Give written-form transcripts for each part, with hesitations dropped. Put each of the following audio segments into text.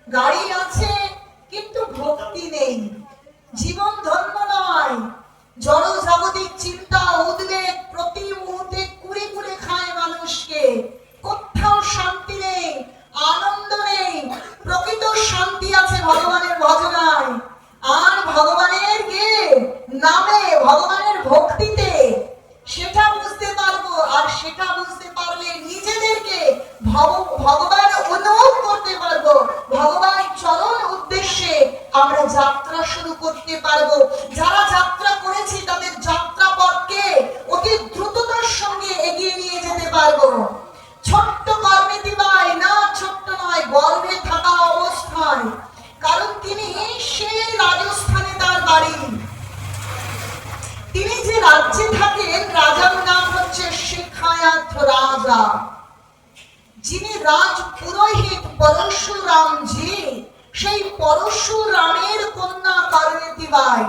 গাড়ি আছে কিন্তু ভক্তি নেই, জীবন ধন্য নয়। জড় জাগতিক চিন্তা উদ্বেগ প্রতি মুহূর্তে কুড়ে কুড়ে খায় মানুষকে। কোথাও শান্তি নেই, আনন্দ নেই। প্রকৃত শান্তি আছে ভগবানের ভজনায়, আর ভগবানের কে নামে, ভগবানের ভক্তিতে। সেটা বুঝতে পারবো, আর সেটা বুঝতে পারলে নিজেদেরকে ভগবান অনুভব করতে পারবো। ভগবান চরণ উদ্দেশ্যে আমরা যাত্রা শুরু করতে পারবো। যারা যাত্রা করেছি তাদের যাত্রা পথকে অতি দ্রুততার সঙ্গে এগিয়ে নিয়ে যেতে পারবো। ছোট্ট কর্মে দিবাই না, ছোট্ট নয়, গর্ভে থাকা অবস্থায়। কারণ তিনি সেই রাজস্থানে তার বাড়ি। তিনি যে রাজ্যে থাকেন, রাজার নাম হচ্ছে শেখায়াত রাজা। যিনি রাজ পুরোহিত পরশুরামজি, সেই পরশুরামের কন্যা কার্তিবাই।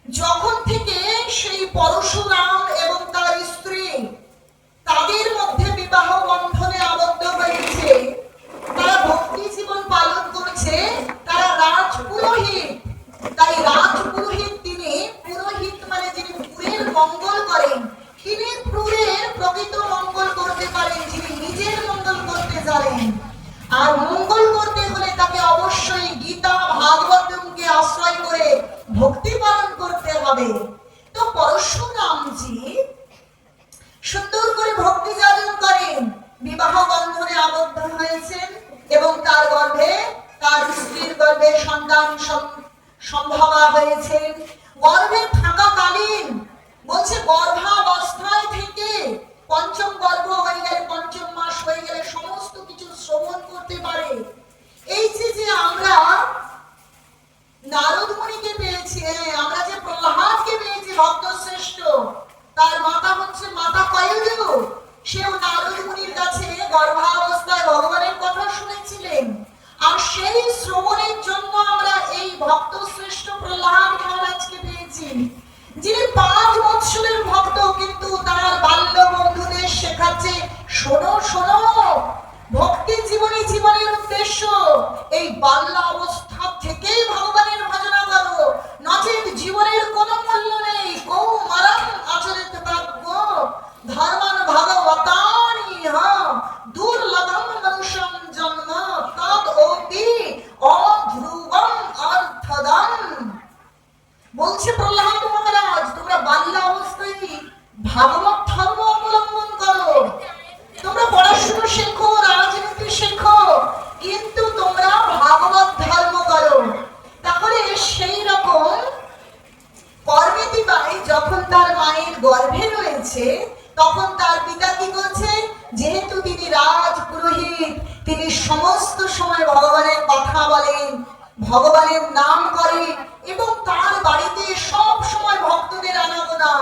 যখন থেকে সেই পরশুরাম এবং তার স্ত্রী তাদের মধ্যে বিবাহ বন্ধনে আবদ্ধ হয়েছে, তারা ভক্তি জীবন পালন করছে, তারা রাজ পুরোহিত। তাই রাজ পুরোহিত তিনি, পুরোহিত মানে যিনি পুরের মঙ্গল করেন, তিনি পুরের প্রকৃত মঙ্গল করতে পারেন, যিনি নিজের মঙ্গল করতে জানেন। আর মঙ্গল করতে হলে তাকে অবশ্যই গীতা ভাগবতকে আশ্রয় করে ভক্তি পালন করতে হবে। তো পরশুরামজি সুন্দর করে ভক্তি যাপন করেন, বিবাহ বন্ধনে আবদ্ধ হয়েছেন এবং তার গর্ভে, তার স্ত্রীর গর্ভে সন্তান সম্ভবা হয়েছেন। গর্ভে থাকাকালীন বলছে গর্ভাবস্থায় থেকে পঞ্চম গর্ভ হয়ে গেলে, পঞ্চম মাস হয়ে গেলে সমস্ত কিছু শ্রবণ করতে পারে। এই যে আমরা নারদ মুনিকে পেয়েছি, আমরা যে প্রহ্লাদকে পেয়েছি ভক্ত শ্রেষ্ঠ, তার মাতা হচ্ছে মাতা কয়দু। সেও নারদ মুনির কাছে গর্ভাবস্থায় ভগবানের কথা শুনেছিলেন। আর সেই শ্রবণের জন্য আমরা এই ভক্ত শ্রেষ্ঠ প্রহ্লাদ মহারাজকে পেয়েছি, যিনি 5 বৎসরের ভক্ত, কিন্তু তার বাল্য বন্ধুদের শেখাচ্ছে, শোনো শোনো, ভক্তি জীবনী জীবনের উদ্দেশ্য এই বাল্য অবস্থা থেকেই ভগবানের ভজনা করো, নচেত জীবনের কোনো মূল্য নেই। কৌমারং আচরিত ভাগ্য ধর্মান ভাগবতানি দুর্লভম মনুষ্যং জন্ম তদ অপি অধ্রুবং অর্থদম। বলছে প্রহ্লাদ মহারাজ, তোমরা বাল্য অবস্থায় ভাগবত ধর্ম অবলম্বন করো, তোমরা পড়াশোনা শেখো, রাজনীতি শেখো, কিন্তু তোমরা ভাগবত ধর্ম করো। তাহলে সেই রকম কর্মেতিবাই যখন তার মায়ের গর্ভে রয়েছে, তখন তার পিতা কি করছে, যেহেতু তিনি রাজ পুরোহিত, তিনি সমস্ত সময় ভগবানের কথা বলেন, ভগবানের নাম করেন এবং তার বাড়িতে সব সময় ভক্তদের আনাগোনা।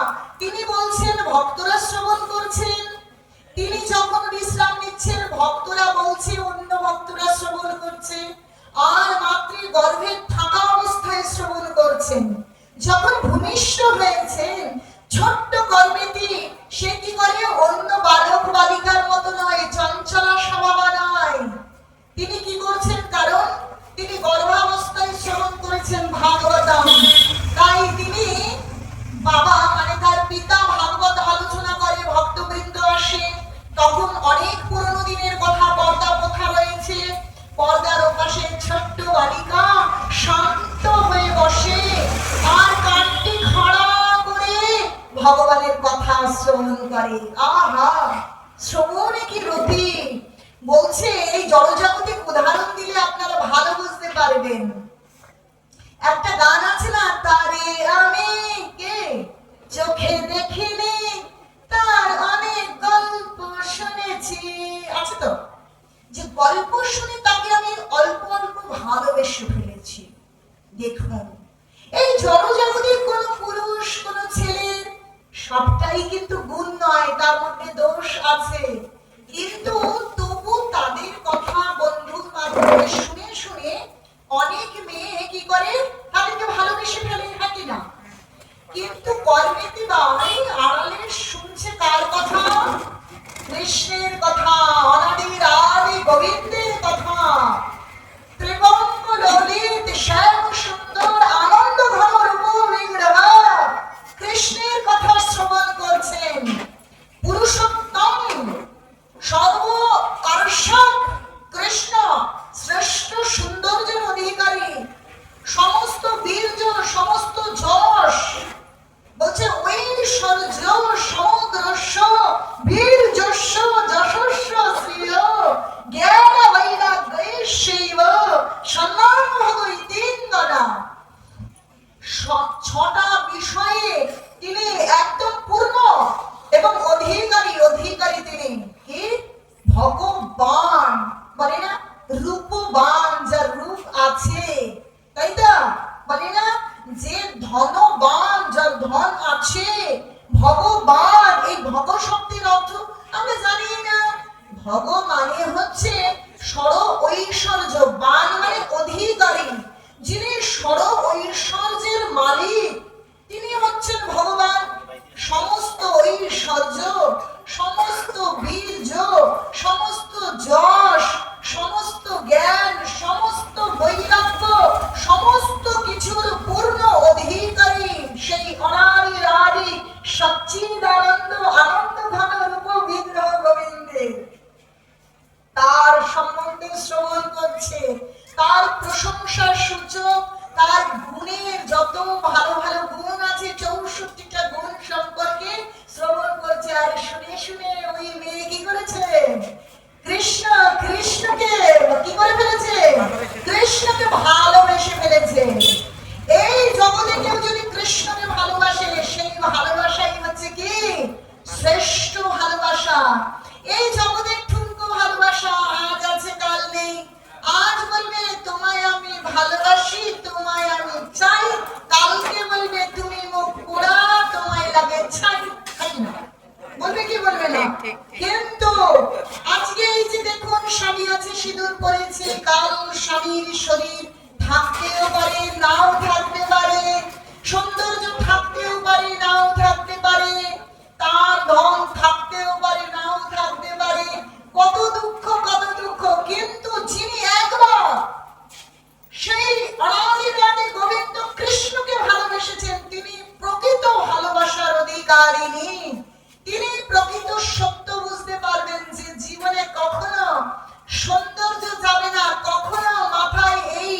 তিনি বলছেন, ভক্তরা শ্রবণ করছেন, তিনি যখন বিশ্রাম নিচ্ছেন ভক্তরা বলছে, অন্য ভক্তরা শ্রবণ করছে, আর মাতৃ গর্ভে থাকা অবস্থায় শ্রবণ করছেন। যখন ভূমিষ্ঠ হয়েছেন ছোট্ট কর্মেতি, সে কি করে, অন্য বালক বালিকার মতো নয়, চঞ্চলা স্বভাব নয়। তিনি কি করছেন, কারণ তিনি গর্ভাবস্থায় শ্রবণ করেছেন ভাগবতম। তাই তিনি বাবা মানে তার পিতা ভাগবত আলোচনা করে, ভক্তবৃন্দ আসে, তখন অনেক পুরনো দিনের কথা, পর্দা প্রথা রয়েছে, পর্দার ওপাশে ছোট্ট বালিকা শান্ত হয়ে বসে আর কানটি খাড়া করে ভগবানের কথা শ্রবণ করে। আহা, শ্রবণে কি রতি! বলছে, এই জড়জাগতিক উদাহরণ দিলে আপনারা ভালো বুঝতে পারবেন। একটা গান আছে না, তারে আমি কে চোখে দেখিনি, তার অনেক গল্প শুনেছি, আছে তো, যে গল্প শুনে তাকে আমি অল্প অল্প ভালোবেসে ফেলেছি। দেখুন, এই জড়জাগতিক কোন পুরুষ, কোন ছেলের সবটাই কিন্তু গুণ নয়, তার মধ্যে দোষ আছে, কিন্তু তবু তাদের কথা বন্ধু রূপবান, যার রূপ আছে, তাই তো বলে না যে ধনবান, যার ধন আছে, ভগবান। এই ভগ শব্দের অর্থ আমরা জানি না। ভগ মানে হচ্ছে সর ঐশ্বর্য, বান মানে অধিকারী, যিনি সর ঐশ্বর্যের মালিক তিনি হচ্ছেন ভগবান। সমস্ত ঐশ্বর্য, সমস্ত বীর্য, সমস্ত যশ, সমস্ত জ্ঞান, সমস্ত বৈরাগ্য, সমস্ত কিছুর পূর্ণ অধিকারী সেই অনাদি আদি সচ্চিদানন্দ আনন্দ ঘন রূপ বিগ্রহ গোবিন্দের। তার সম্বন্ধে শ্রবণ করছে, তার প্রশংসার সূচক, তার গুণের যত ভালো ভালো গুণ আছে 64টা গুণ সম্পর্কে শ্রবণ করছে। আর শুনে শুনে ওই মেয়ে কি করেছে? কৃষ্ণকে কি করে ফেলেছে? কৃষ্ণকে ভালোবেসে ফেলেছে। এই জগতে কেউ যদি কৃষ্ণকে ভালোবাসে, সেই ভালোবাসাই হচ্ছে কি শ্রেষ্ঠ ভালোবাসা। এই জগতে ঠুনকো ভালোবাসা, আজ আছে কাল নেই। আজ বলবে তোমায় আমি ভালোবাসি, তোমায় আমি চাই, কালকে বলবে তুমি মুখ পোড়া, তোমায় লাগে ছাই। বলবে কি বলবে না? কিন্তু আজকে এই যে দেখুন, স্বামী আছে সিঁদুর পরেছে, কাল স্বামীর শরীর থাকতেও পারে নাও থাকতে পারে, সৌন্দর্য থাকতেও পারে নাও থাকতে পারে, তার ধন থাকতেও পারে নাও থাকতে পারে, কত দুঃখ কত দুঃখ, কিন্তু যিনি একবার সেই অনাদি গোবিন্দ কৃষ্ণকে ভালোবেসেছেন, তিনি প্রকৃত ভালোবাসার অধিকারিণী। তিনি প্রকৃত সত্য বুঝতে পারবেন যে জীবনে কখনো সৌন্দর্য যাবে না, কখনো মাথায় এই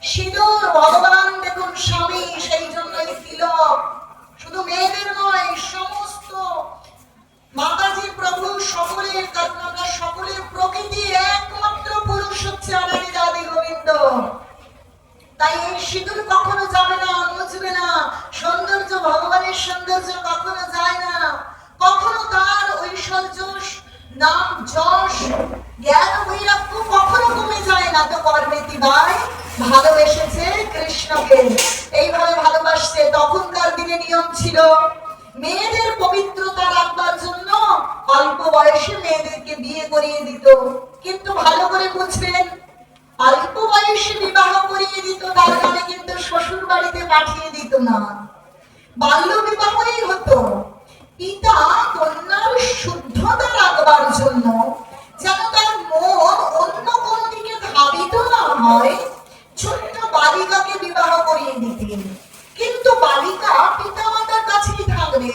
সিঁদুর, ভগবান দেখুন স্বামী, সেই জন্যই তিলক শুধু মেয়েদের নয়, সমস্ত মাতাজি প্রভু সকলের, কারণ আমরা সকলের প্রকৃতি, একমাত্র পুরুষ হচ্ছে অনাদি আদি গোবিন্দ। তাই এই সিঁদুর কখনো যাবে না, মুছবে না। সৌন্দর্য, ভগবানের সৌন্দর্য কখনো যায় না, কখনো তার ঐশ্বর্য, নাম, যশ, জ্ঞান, বৈরাগ্য কখনো কমে যায় না। তো পার্বতী ভাই ভালোবেসেছে কৃষ্ণকে, এইভাবে ভালোবাসছে। তখনকার দিনে নিয়ম ছিল মেয়েদের পবিত্রতা রাখবার জন্য অল্প বয়সে মেয়েদেরকে বিয়ে করিয়ে দিত। কিন্তু ভালো করে বুঝবেন, অল্প বয়সে বিবাহ করিয়ে দিত, তার মানে কিন্তু শ্বশুর বাড়িতে পাঠিয়ে দিত না, বাল্য বিবাহই হতো। পিতা কন্যার শুদ্ধতা রাখবার জন্য, যেন তার মন অন্য কোন দিকে ধাবিত না হয়, ছোট্ট বালিকাকে বিবাহ করিয়ে দিতেন। কিন্তু বালিকা পিতা মাতার কাছেই থাকবে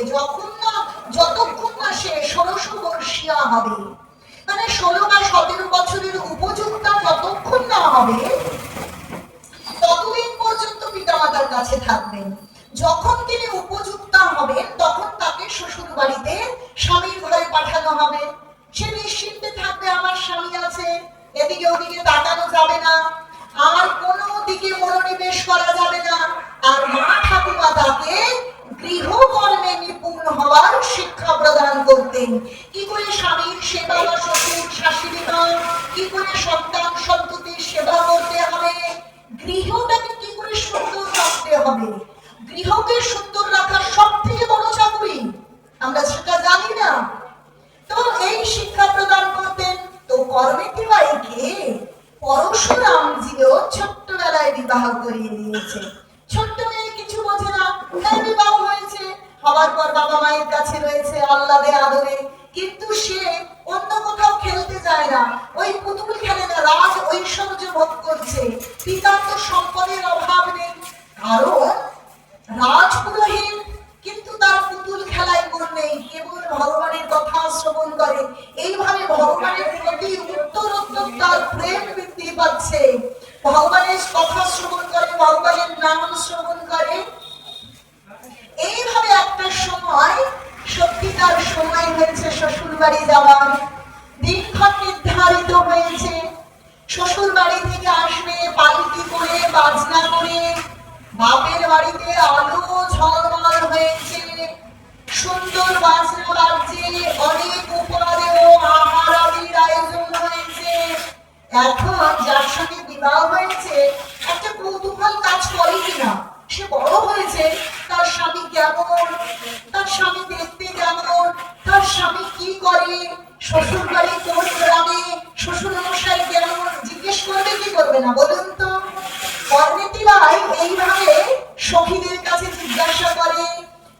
যতক্ষণ না সে 16 বর্ষীয়া হবে, মানে 16 বা 17 বছরের উপযুক্ত যতক্ষণ না হবে ততদিন পর্যন্ত পিতা মাতার কাছে থাকবেন। যখন তিনি উপযুক্ত হবেন তখন তাকে শ্বশুর বাড়িতে স্বামীর ঘরে পাঠানো হবে। সে নিশ্চিন্তে থাকবে, আমার স্বামী আছে, এদিকে ওদিকে তাকানো যাবে না, আর কোনো দিকে মনোনিবেশ করা যাবে না। আর মা ঠাকুমা তাকে গৃহকর্মে নিপুণ হওয়ার শিক্ষা প্রদান করতেন। কি করে স্বামীর সেবা বা শ্বশুর শাশুড়ি নয়, কি করে সন্তান সন্ততির সেবা করতে হবে, গৃহটাকে কি করে সুন্দর রাখতে হবে। গৃহকে সুন্দর রাখার সব থেকে বড় চাকরি, আমরা সেটা জানি না। তো এই শিক্ষা প্রদান করতেন। তো পার্বতী বাইকে পরশুরামজিও ছোট্টবেলায় বিবাহ করিয়ে দিয়েছে। ছোট্ট মেয়ে কিছু বোঝে না, তার বিবাহ হয়েছে, হওয়ার পর বাবা মায়ের কাছে রয়েছে আহ্লাদে আদরে, কিন্তু সে অন্য কোথাও খেলতে যায় না, ওই পুতুল খেলে না, রাজ ঐশ্বর্য ভোগ করছে। পিতার তো সম্পদের অভাব নেই, কারণ রাজপুরোহিত, কিন্তু তার পুতুল খেলায় মন নেই, কেবল ভগবানের কথা শ্রবণ করে। এইভাবে ভগবানের প্রতি উত্তরোত্তর তার প্রেম বৃদ্ধি পাচ্ছে। ভগবানের কথা শ্রবণ করে, ভগবানের নাম শ্রবণ করে। এইভাবে একটা সময়, সত্যিকার সময় হয়েছে শ্বশুর বাড়ি যাওয়ার, দিনক্ষণ নির্ধারিত হয়েছে। শ্বশুর বাড়ি থেকে আসবে পালকি করে, বাজনা করে, বাপের বাড়িতে আলো ঝলমল হয়েছে, সুন্দর বাজনা বাজছে, অনেক উপহারেও আহার আদির আয়োজন হয়েছে। এখন যার সঙ্গে বিবাহ হয়েছে একটা কৌতূহল কাজ করে কিনা, সে বড় হয়েছে, তার স্বামী কেমন, তার স্বামী দেখতে কেমন, তার স্বামী কি করে, শ্বশুর বাড়ি কোন গ্রামে, শ্বশুর মশাই কেমন, জিজ্ঞেস করবে কি করবে না বলুন তো? কর্নেতিবাই এইভাবে সখীদের কাছে জিজ্ঞাসা করে,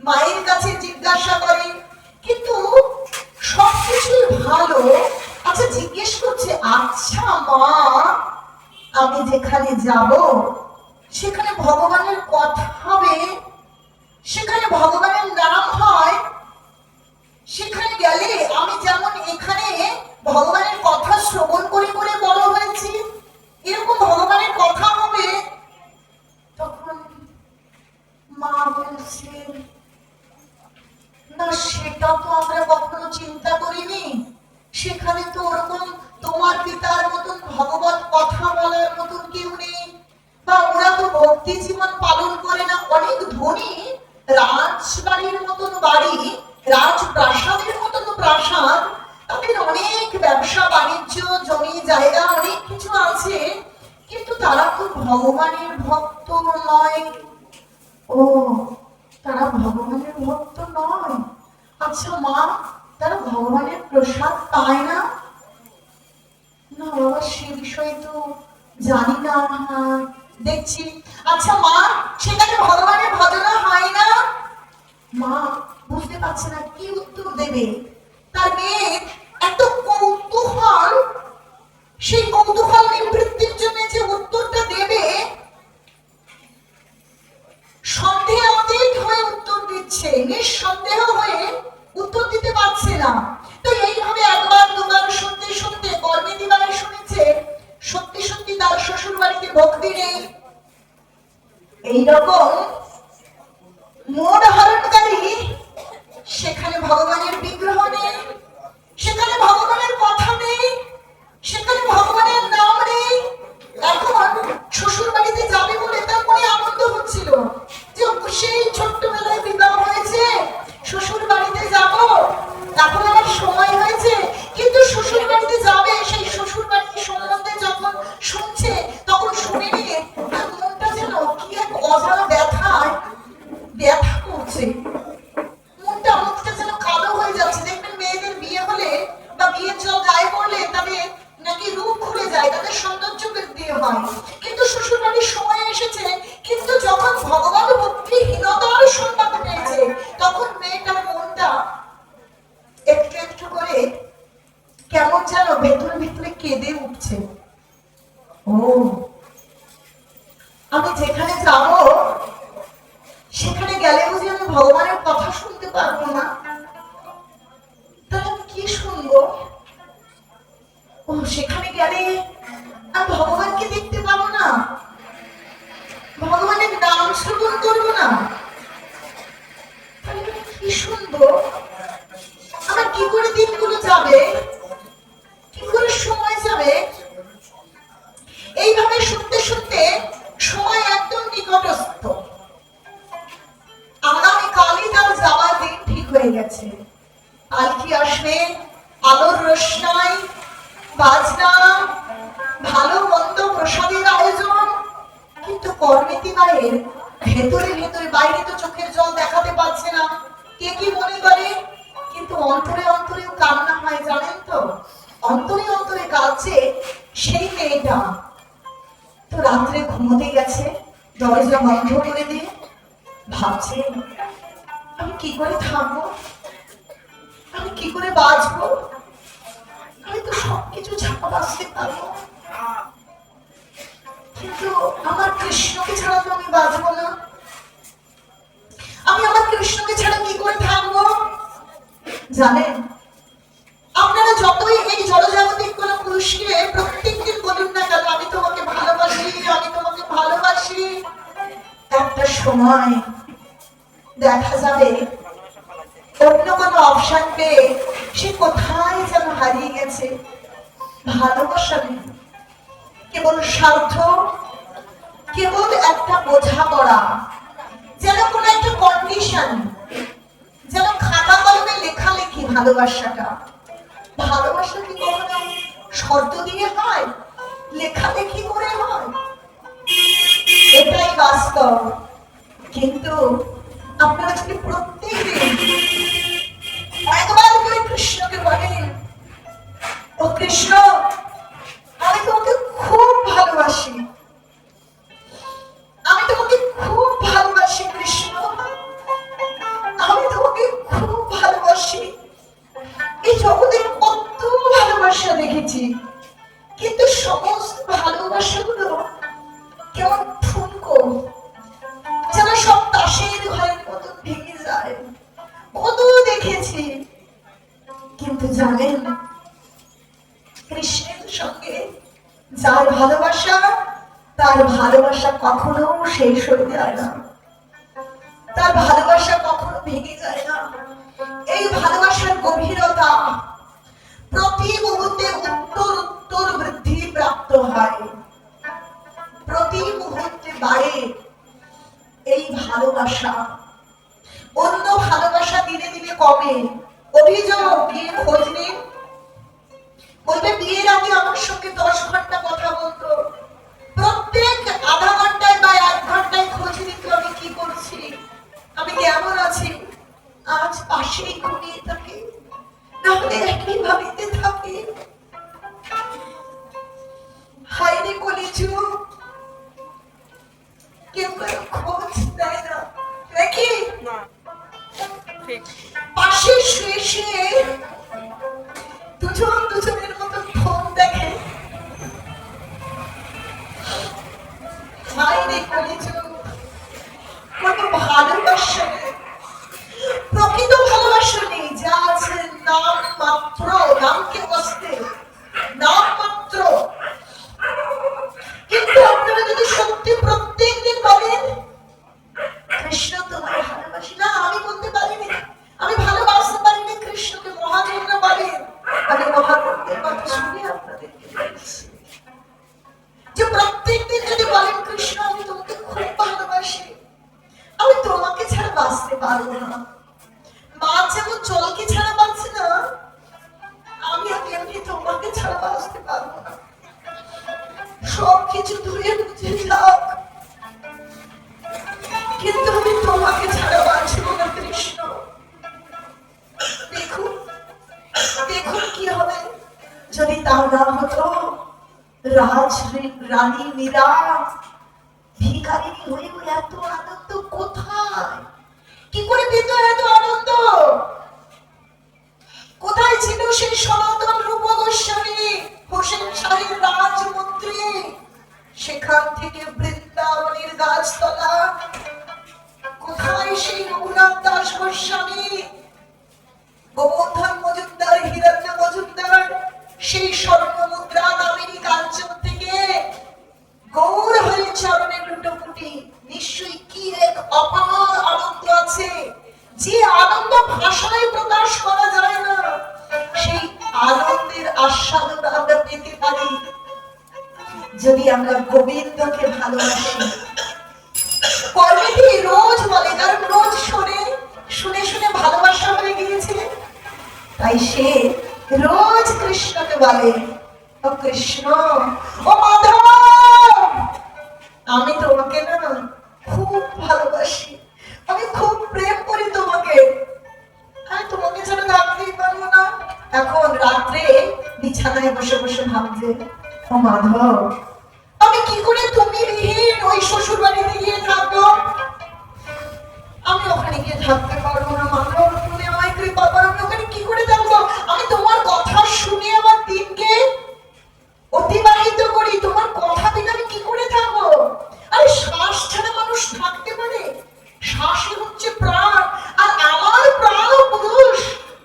মায়ের কাছে জিজ্ঞাসা করে, কিন্তু সবকিছুই ভালো। আচ্ছা জিজ্ঞেস করছে, আচ্ছা মা, আমি যেখানে যাব সেখানে ভগবানের কথা হবে, সেখানে ভগবানের নাম হয়, সেখানে গেলে আমি যেমন এখানে ভগবানের কথা শ্রবণ করে করে বড় হয়েছি, এরকম ভগবানের কথা হবে? তখন মা বলছেন, না সেটা তো আমরা কখনো চিন্তা করিনি, সেখানে তো ওরকম তোমার পিতার মতন ভগবত কথা বলার মতন কেউ নেই, বা ওরা তো ভক্তি জীবন পালন করে না, অনেক ধনী, রাজবাড়ির মতন বাড়ি, রাজপ্রাসাদের মতন প্রাসাদ, তাদের অনেক ব্যবসা বাণিজ্য, জমি জায়গা অনেক কিছু আছে, কিন্তু তারা তো ভগবানের ভক্ত নয়। ও, তারা ভগবানের ভক্ত নয়? আচ্ছা মা, তারা ভগবানের প্রসাদ পায় না? না বাবা, সে বিষয়ে তো জানি না, দেখছি। আচ্ছা মা, সেখানে ভগবানের ভজনা হয় না? মা বুঝতে পারছে না কি উত্তর দেবে। তার মেয়ের এত কৌতূহল, সেই কৌতূহল নিবৃত্তির জন্য যে উত্তরটা দেবে, সন্দেহাতীত হয়ে উত্তর দিচ্ছে, নিঃসন্দেহ হয়ে উত্তর দিতে পারছে না। তো এইভাবে একবার দুবার শুনতে শুনতে কর্মেতিবাই শুনেছে সত্যি সত্যি তার শ্বশুর বাড়িতে ভক্তি নেই। এইরকম মোড় হরণকারী, সেখানে ভগবানের বিগ্রহ নেই, সেখানে ভগবানের কথা নেই, সেখানে ভগবানের নাম নেই। এখন শ্বশুর বাড়িতে যাবে বলে তার মনে আনন্দ হচ্ছিল যে সেই ছোট্টবেলায় বিবাহ হয়েছে, শ্বশুর বাড়িতে যাব, এখন আমার সময় হয়েছে, কিন্তু শ্বশুর বাড়িতে যাবে, সেই শ্বশুর বাড়ির সম্বন্ধে যখন শুনছে তখন শুনে নিয়ে তার মনটা যেন কি এক অজানা ব্যথায় ব্যথা করছে, মুখটা যেন কালো হয়ে যাচ্ছে। দেখবেন মেয়েদের বিয়ে হলে বা বিয়ের জল গায়ে পড়লে তাদের নাকি রূপ খুলে যায়, তাদের সৌন্দর্য বৃদ্ধি হয়, কিন্তু শ্বশুর বাড়ির সময় এসেছে, কিন্তু যখন ভগবান ভক্তিহীনতার সংবাদ পেয়েছে তখন মেয়েটার মনটা একটু একটু করে কেমন যেন ভেতরে ভেতরে কেঁদে উঠছে। ও, আমি যেখানে যাব সেখানে গেলে বুঝি আমি ভগবানের কথা শুনতে পারবো না, তাহলে আমি কি শুনবো? ও, সেখানে গেলে আমি ভগবানকে দেখতে পাবো না, ভগবানের নাম শ্রবণ করবো না, তাহলে আমি কি শুনবো? আমার কি করে দিনগুলো যাবে, কি করে সময় যাবে? এইভাবে শুনতে শুনতে সময় একদম নিকটস্থ, আগামীকালই তার যাওয়ার দিন ঠিক হয়ে গেছে। পালকি আসবে, আলোর রোশনাই, বাজনা, ভালো মন্দ প্রসাদের আয়োজন, কিন্তু কর্মেতিবাইয়ের ভেতরে ভেতরে, বাইরে তো চোখের জল দেখাতে পারছে না, কে কি মনে করে, কিন্তু অন্তরে অন্তরেও কান্না হয়, জানেন তো? অন্তরে অন্তরে কাঁদছে সেই মেয়েটা। তো রাত্রে ঘুমোতে গেছে, দরজা বন্ধ করে দিয়ে ভাবছে, আমি কি করে থাকবো, আমি কি করে বাঁচবো, আমি তো সবকিছু ঝাপা বাঁচতে পারবো, কিন্তু আমার কৃষ্ণকে ছাড়া তো আমি বাঁচবো না, আমি আমার কৃষ্ণকে ছাড়া কি করে থাকবো? জানেন, আপনারা যতই এই জড়জাগতিক কোন পুরুষকে প্রত্যেকদিন বলুন না কেন, আমি তোমাকে ভালোবাসি, আমি তোমাকে ভালোবাসি, একটা সময় দেখা যাবে অন্য কোনো অপশন পেয়ে সে কোথায় যেন হারিয়ে গেছে। ভালোবাসা নেই, কেবল স্বার্থ, কেবল একটা বোঝাপড়া, যেন কোনো একটা কন্ডিশন, যেন খাতা কলমে লেখালেখি। ভালোবাসাটা, ভালোবাসা কি কখনো শর্ত দিয়ে হয়? লেখালেখি করে হয়, এটাই বাস্তব। কিন্তু আপনারা যদি প্রত্যেকদিন একবার করে কৃষ্ণকে বলেন, ও কৃষ্ণ, আমি তোমাকে খুব ভালোবাসি, আমি তোমাকে খুব ভালোবাসি কৃষ্ণ, আমি তোমাকে খুব ভালোবাসি। এই জগতে কত ভালোবাসা দেখেছি, কিন্তু সমস্ত ভালোবাসাগুলো কেমন ঠুনকো, যেন সব তাসের ঘরের মতো ভেঙে যায়। কত দেখেছি, কিন্তু জানেন কৃষ্ণের সঙ্গে যার ভালোবাসা, তার ভালোবাসা কখনো শেষ হয়ে যায় না, তার ভালোবাসা কখনো ভেঙে যায় না। এই ভালোবাসার গভীরতা প্রতি মুহূর্তে উত্তর উত্তর বৃদ্ধি প্রাপ্ত হয়, প্রতি মুহূর্তে বাড়ে এই ভালোবাসা। অন্য ভালোবাসা দিনে দিনে কমে। অভিযোগ গিয়ে খোঁজ নিন, বলবে বিয়ের আগে আমার সঙ্গে 10 ঘন্টা কথা বলতো, প্রত্যেক আধা ঘন্টায় বা 1 ঘন্টায় খোঁজ নিত আমি কি করছি, আমি কেমন আছি। আজ পাশেই ঘুমিয়ে থাকি, নাহলে একই ভাবিতে থাকি। হায়রে কলিযুগ, কেউ কারো খোঁজ দেয় না নাকি? পাশে শুয়ে শুয়ে দুজন দুজনের মতো ফোন দেখে। হায়রে কলিযুগ, কোনো ভালোবাসা নেই, প্রকৃত ভালোবাসা নেই। যা আছে নাম মাত্র, নামকে বসতে নাম মাত্র। কিন্তু আপনারা যদি সত্যি প্রত্যেক দিন বলেন কৃষ্ণ তোমায় ভালোবাসি, না আমি বলতে পারিনি, আমি ভালোবাসতে পারিনি কৃষ্ণকে, মহাজন্য বলেন। আমি মহাজনের কথা শুনে আপনাদেরকে বলছি যে প্রত্যেক দিন যদি বলেন কৃষ্ণ আমি তোমাকে খুব ভালোবাসি, আমি তোমাকে ছাড়া বাঁচতে পারবো না। মা যেমন জলকে ছাড়া বাঁচে না, আমি তেমনি তোমাকে ছাড়া বাঁচতে পারবো না। সবকিছু দূরে বুঝে থাক, কিন্তু আমি তোমাকে ছাড়া বাঁচবো না কৃষ্ণ। দেখুন দেখুন কি হবে যদি তা না হতো। রানী মীরা ভিখারিনী হয়েও এত আনন্দ কোথায়, কি করে পেত এত আনন্দ? কোথায় ছিল সেই সনাতন রূপ গোস্বামী, হোসেন শাহের রাজমন্ত্রী? সেখান থেকে বৃন্দাবনের গাছতলা। কোথায় সেই রঘুনাথ দাস গোস্বামী, গোবর্ধন মজুমদার, হিরণ্য মজুমদার, সেই স্বর্ণ মুদ্রা নামিনী কাঞ্চন থেকে গৌর হয়ে চরণের লুটোপুটি? নিশ্চয়ই কি এক অপার আনন্দ আছে, যে আনন্দ ভাষায় প্রকাশ করা যায় না। সেই আনন্দের আস্বাদন আমরা পেতে পারি যদি আমরা গোবিন্দকে ভালোবাসি। কর্মেটি রোজ বলে, কারণ রোজ শুনে শুনে শুনে ভালোবাসা হয়ে গিয়েছে, তাই সে রোজ কৃষ্ণকে বলে, ও কৃষ্ণ, ও মাধব, আমি তোমাকে না খুব ভালোবাসি, আমি খুব প্রেম করি তোমাকে, আমি তোমাকে ছাড়া থাকতেই পারবো না। এখন রাত্রে বিছানায় বসে বসে ভাবছে, ও মাধব, আমি কি করে তুমি বিহীন ওই শ্বশুর বাড়িতে গিয়ে থাকবো? আমি ওখানে গিয়ে থাকতে পারবো না মাধব, তুমি আমায় কৃপা করো, আমি ওখানে কি করে থাকবো? আমি তোমার কথা শুনে আমার দিনকে অতিবাহিত করি, তোমার কথা বিনা আমি কি করে থাকবো? আরে শ্বাস ছাড়া মানুষ থাকতে পারে? শ্বাসই হচ্ছে প্রাণ, আর আমার প্রাণ পুরুষ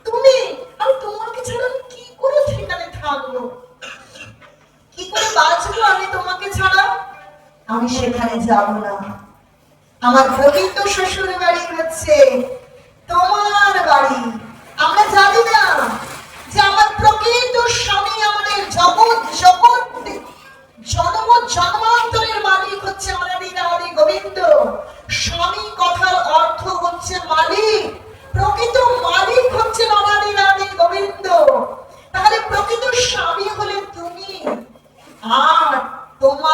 তুমি। আমি তোমাকে ছাড়া আমি কি করে সেখানে থাকবো, কি করে বাঁচবো আমি তোমাকে ছাড়া? আমি সেখানে যাব না। আমার প্রকৃত শ্বশুর বাড়ি হচ্ছে তোমার বাড়ি। আমরা জানি না যে আমার প্রকৃত স্বামী আমাদের জগৎ জগৎ জন্ম জন্মান্তরের মালিক হচ্ছে আমাদের আদি গোবিন্দ। স্বামী কথার অর্থ হচ্ছে মালিক, প্রকৃত মালিক হচ্ছে আমাদের আদি গোবিন্দ। তাহলে প্রকৃত স্বামী হলে তুমি, আর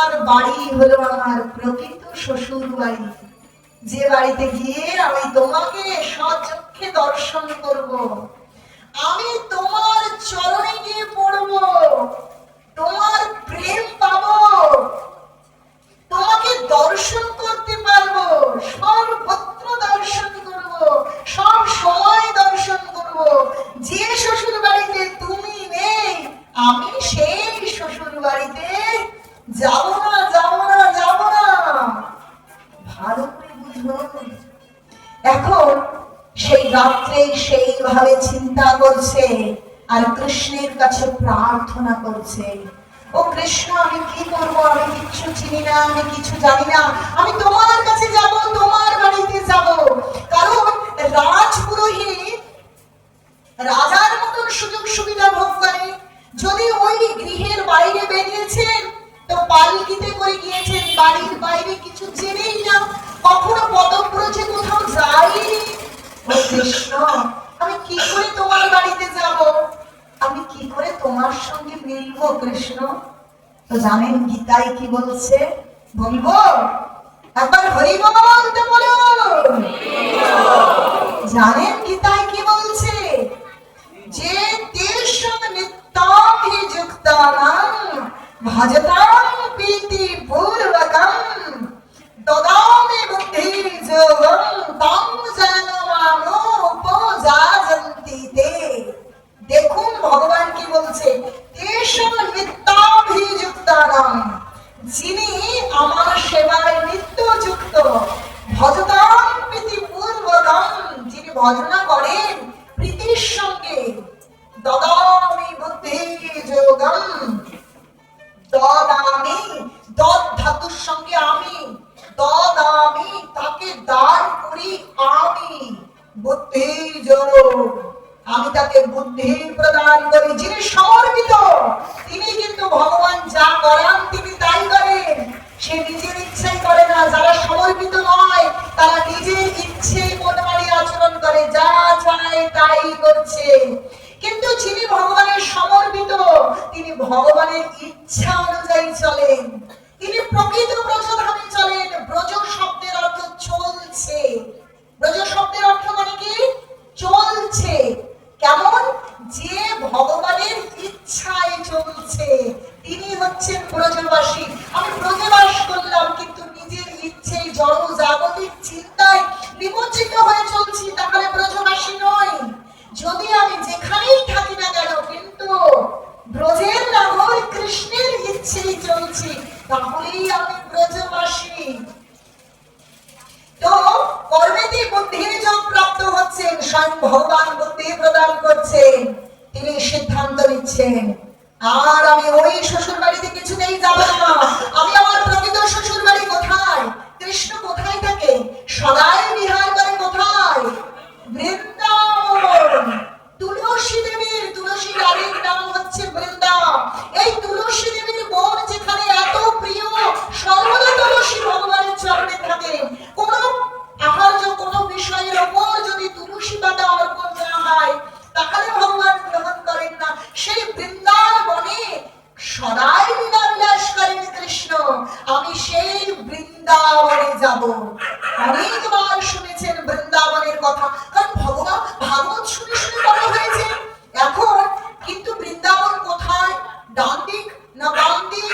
তোমার বাড়ি হলো আমার প্রকৃত শ্বশুর বাড়ি, যে বাড়িতে গিয়ে আমি তোমাকে সচক্ষে দর্শন করব, আমি তোমার চরণে গিয়ে পড়ব, তোমার প্রেম পাবো, তোমাকে দর্শন করতে পারবো, সর্বত্র দর্শন করব, সব সময় দর্শন করব। যে শ্বশুর বাড়িতে তুমি নেই আমি সেই শ্বশুর বাড়িতে যাব না, যাব না, যাব না। ভালো করে বুঝুন। এখন সেই রাত্রে সেইভাবে চিন্তা করছে আর কৃষ্ণের কাছে প্রার্থনা করছে, ও কৃষ্ণ আমি কি করব, আমি কিছু চিনি না, আমি কিছু জানি না, আমি তোমার কাছে যাব, তোমার বাড়িতে যাব। কারণ রাজপুরোহিত রাজার মতন সুযোগ সুবিধা ভোগ করে, যদি ওই গৃহের বাইরে বেরিয়েছেন তো পালকিতে করে গিয়েছেন, বাড়ির বাইরে কিছু জেনেই না, কখনো পদব্রজে কোথাও যাইনি। ও কৃষ্ণ আমি কি করে তোমার বাড়িতে যাব, আমি কি করে তোমার সঙ্গে মিলবো কৃষ্ণ? তো জানেন গীতায় কি বলছে, বলবো একবার হরি বলতে বলুন। জানেন গীতায় কি বলছে, যে তেষাং নিত্যাং হি যুক্তানাং ভজতাং প্রীতি পূর্বকং দদামি বুদ্ধি যোগং তং জানমানো উপযাজন্তি তে। দেখুন ভগবান কি বলছে, তেষাং নিত্যাং হি যুক্তানাং, যিনি আমার সেবায় নিত্য যুক্ত, ভজতাং প্রীতি পূর্বকং, যিনি ভজনা করেন প্রীতির সঙ্গে, দদামি বুদ্ধি যোগং, দদামি দদ ধাতুর সঙ্গে আমি, দদামি তাকে দান করি আমি, বুদ্ধি যোগ আমি তাকে বুদ্ধি প্রদান করি। যিনি সমর্পিত তিনি কিন্তু ভগবান যা করান তিনি তাই করেন, সে নিজের ইচ্ছাই করে না। যারা সমর্পিত নয় তারা নিজের ইচ্ছে মনমানি আচরণ করে, যা চায় তাই করছে। কিন্তু যিনি ভগবানের সমর্পিত তিনি ভগবানের ইচ্ছা অনুযায়ী চলেন, তিনি প্রকৃত ব্রজধামে চলেন। ব্রজ শব্দের অর্থ চলছে, ব্রজ শব্দের অর্থ মানে কি, চলছে। কেমন, যে ভগবানের ইচ্ছায় চলছে তিনি হচ্ছেন ব্রজবাসী। আমি ব্রজে বাস করলাম কিন্তু নিজের ইচ্ছেই জড় জাগতিক চিন্তায় নিমজ্জিত হয়ে চলছি, তাহলে ব্রজবাসী নয়। যদি আমি যেখানেই থাকি না কেন কিন্তু ব্রজের নগর কৃষ্ণের ইচ্ছেই চলছি, তাহলেই আমি ব্রজবাসী। তো কর্মেতে বুদ্ধির যোগ প্রাপ্ত হচ্ছেন, স্বয়ং ভগবান বুদ্ধি প্রদান করছেন, তিনি সিদ্ধান্ত নিচ্ছেন আর আমি ওই শ্বশুর বাড়িতে কিছুতেই যাব না। আমি আমার প্রকৃত শ্বশুর বাড়ি কোথায়, কৃষ্ণ কোথায় থাকে, সদাই বিহার করে কোথায়, বৃন্দাবন। তুলসী দেবীর, তুলসীর আরেক নাম হচ্ছে বৃন্দা। এই তুলসী দেবীর বন যেখানে এত প্রিয়, সর্বদা তুলসী ভগবানের চরণে থাকে। কোন আহার্য কোন বিষয়ের ওপর যদি তুলসী পাতা অর্পণ করা হয় তাহলে ভগবান গ্রহণ করেন না। সেই বৃন্দাবনে সদাই লীলাবিলাস করেন কৃষ্ণ, আমি সেই বৃন্দাবনে যাব। অনেকবার শুনেছেন বৃন্দাবনের কথা, কারণ ভগবান ভাগবত শুনে শুনে বড় হয়েছে। এখন কিন্তু বৃন্দাবন কোথায়, ডান দিক না বাম দিক,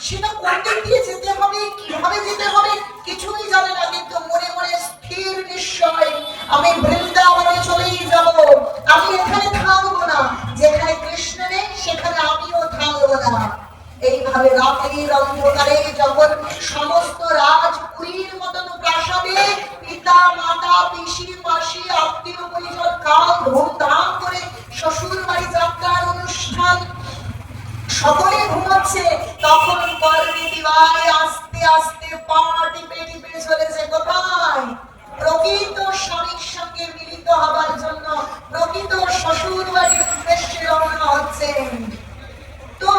সেটা কোন দিক দিয়ে যেতে হবে, কিভাবে যেতে হবে কিছুই জানে না, কিন্তু মনে মনে স্থির নিশ্চয় আমি বৃন্দাবনে চলেই যাব, আমি এখানে থাকবো না, যেখানে কৃষ্ণ নেই সেখানে আমিও থাকবো না। এইভাবে রাতের অন্ধকারে যখন সমস্ত রাজপুরীর মতন প্রাসাদে পিতা মাতা পিসি মাসি আত্মীয় পরিজন কাল ধুমধাম করে শ্বশুর বাড়ি যাত্রার অনুষ্ঠান, সকলে ঘুমাচ্ছে, তখন কর্মীদিবাই আস্তে আস্তে পা টিপে টিপে চলেছে কোথায়, প্রকৃত স্বামীর সঙ্গে মিলিত হবার জন্য, প্রকৃত শ্বশুর বাড়ির উদ্দেশ্যে রওনা হচ্ছেন। তো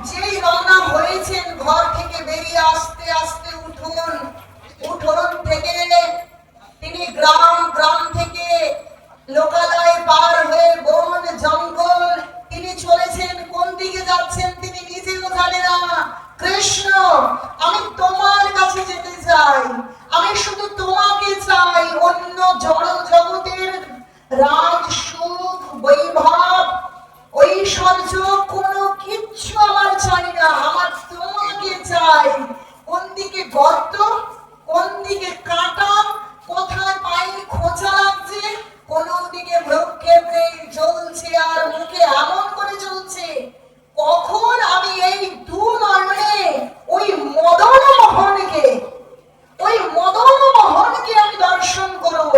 যেই রওনা হয়েছেন ঘর থেকে বেরিয়ে আস্তে আস্তে উঠোন, উঠোন থেকে তিনি গ্রাম, গ্রাম থেকে লোকালয় পার হয়ে বন জঙ্গল তিনি চলেছেন। কোন দিকে যাচ্ছেন তিনি নিজেও জানে না। কৃষ্ণ চাই কোন দিকে গর্ত, কোন দিকে কাঁটা, কোথায় পায়ে খোঁচা লাগছে, কোন দিকে ভ্রক্ষেপ নেই, জ্বলছে আর মুখে এমন করে চলছে। কখন আমি এই দু নয়নে ওই মদন মোহনকে আমি দর্শন করব।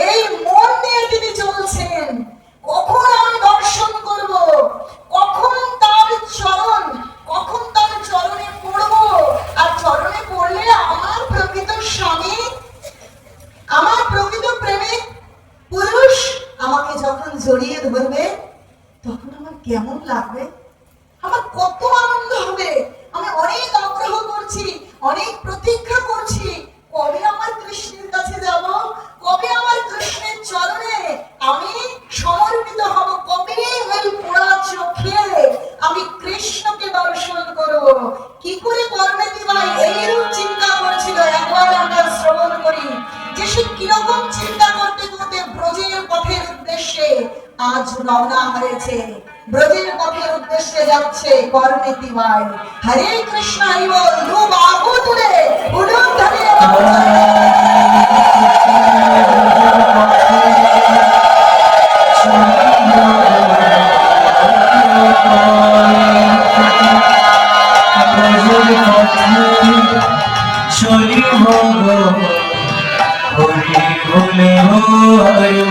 এই মন নিয়ে তিনি চলছেন, কখন আমি দর্শন করব, কখন তার চরণে পড়ব, আর চরণে পড়লে আমার প্রকৃত স্বামী, আমার প্রকৃত প্রেমিক পুরুষ আমাকে যখন জড়িয়ে ধরবে, তখন আমার কেমন লাগবে, আমার কত আনন্দ হবে। আমি অনেক আগ্রহ করছি, অনেক প্রতীক্ষা করছি, কবে আমার কৃষ্ণের কাছে যাব, কবে আমার কৃষ্ণের চরণে আমি সমর্পিত হব, কবে ওই পোড়া চোখে আমি কৃষ্ণকে দর্শন করব। কি করে কর্মেতি ভাই এইরূপ চিন্তা করছিল, একবার আমরা শ্রবণ করি যে সে কিরকম চিন্তা করতে করতে ব্রজের পথের উদ্দেশ্যে আজ রওনা হয়েছে, ব্রজের পথের উদ্দেশ্যে যাচ্ছে কর্মেতি ভাই। হরে কৃষ্ণ হরি বল, দু বাহু তুলে উলুম ধরে চলি হরি বলে হরি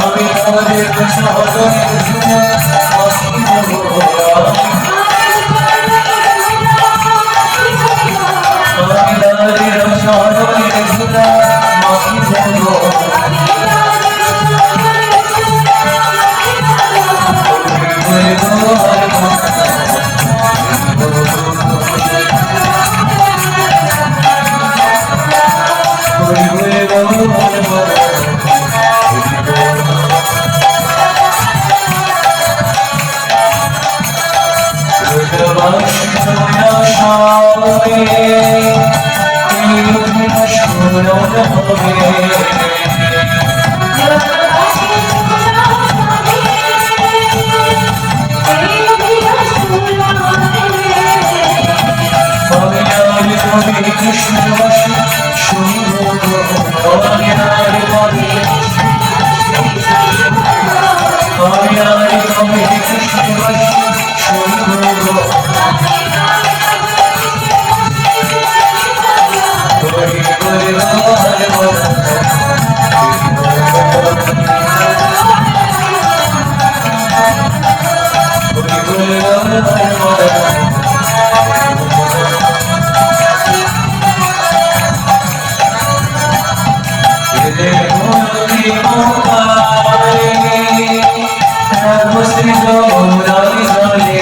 আমি তাদের সাধনে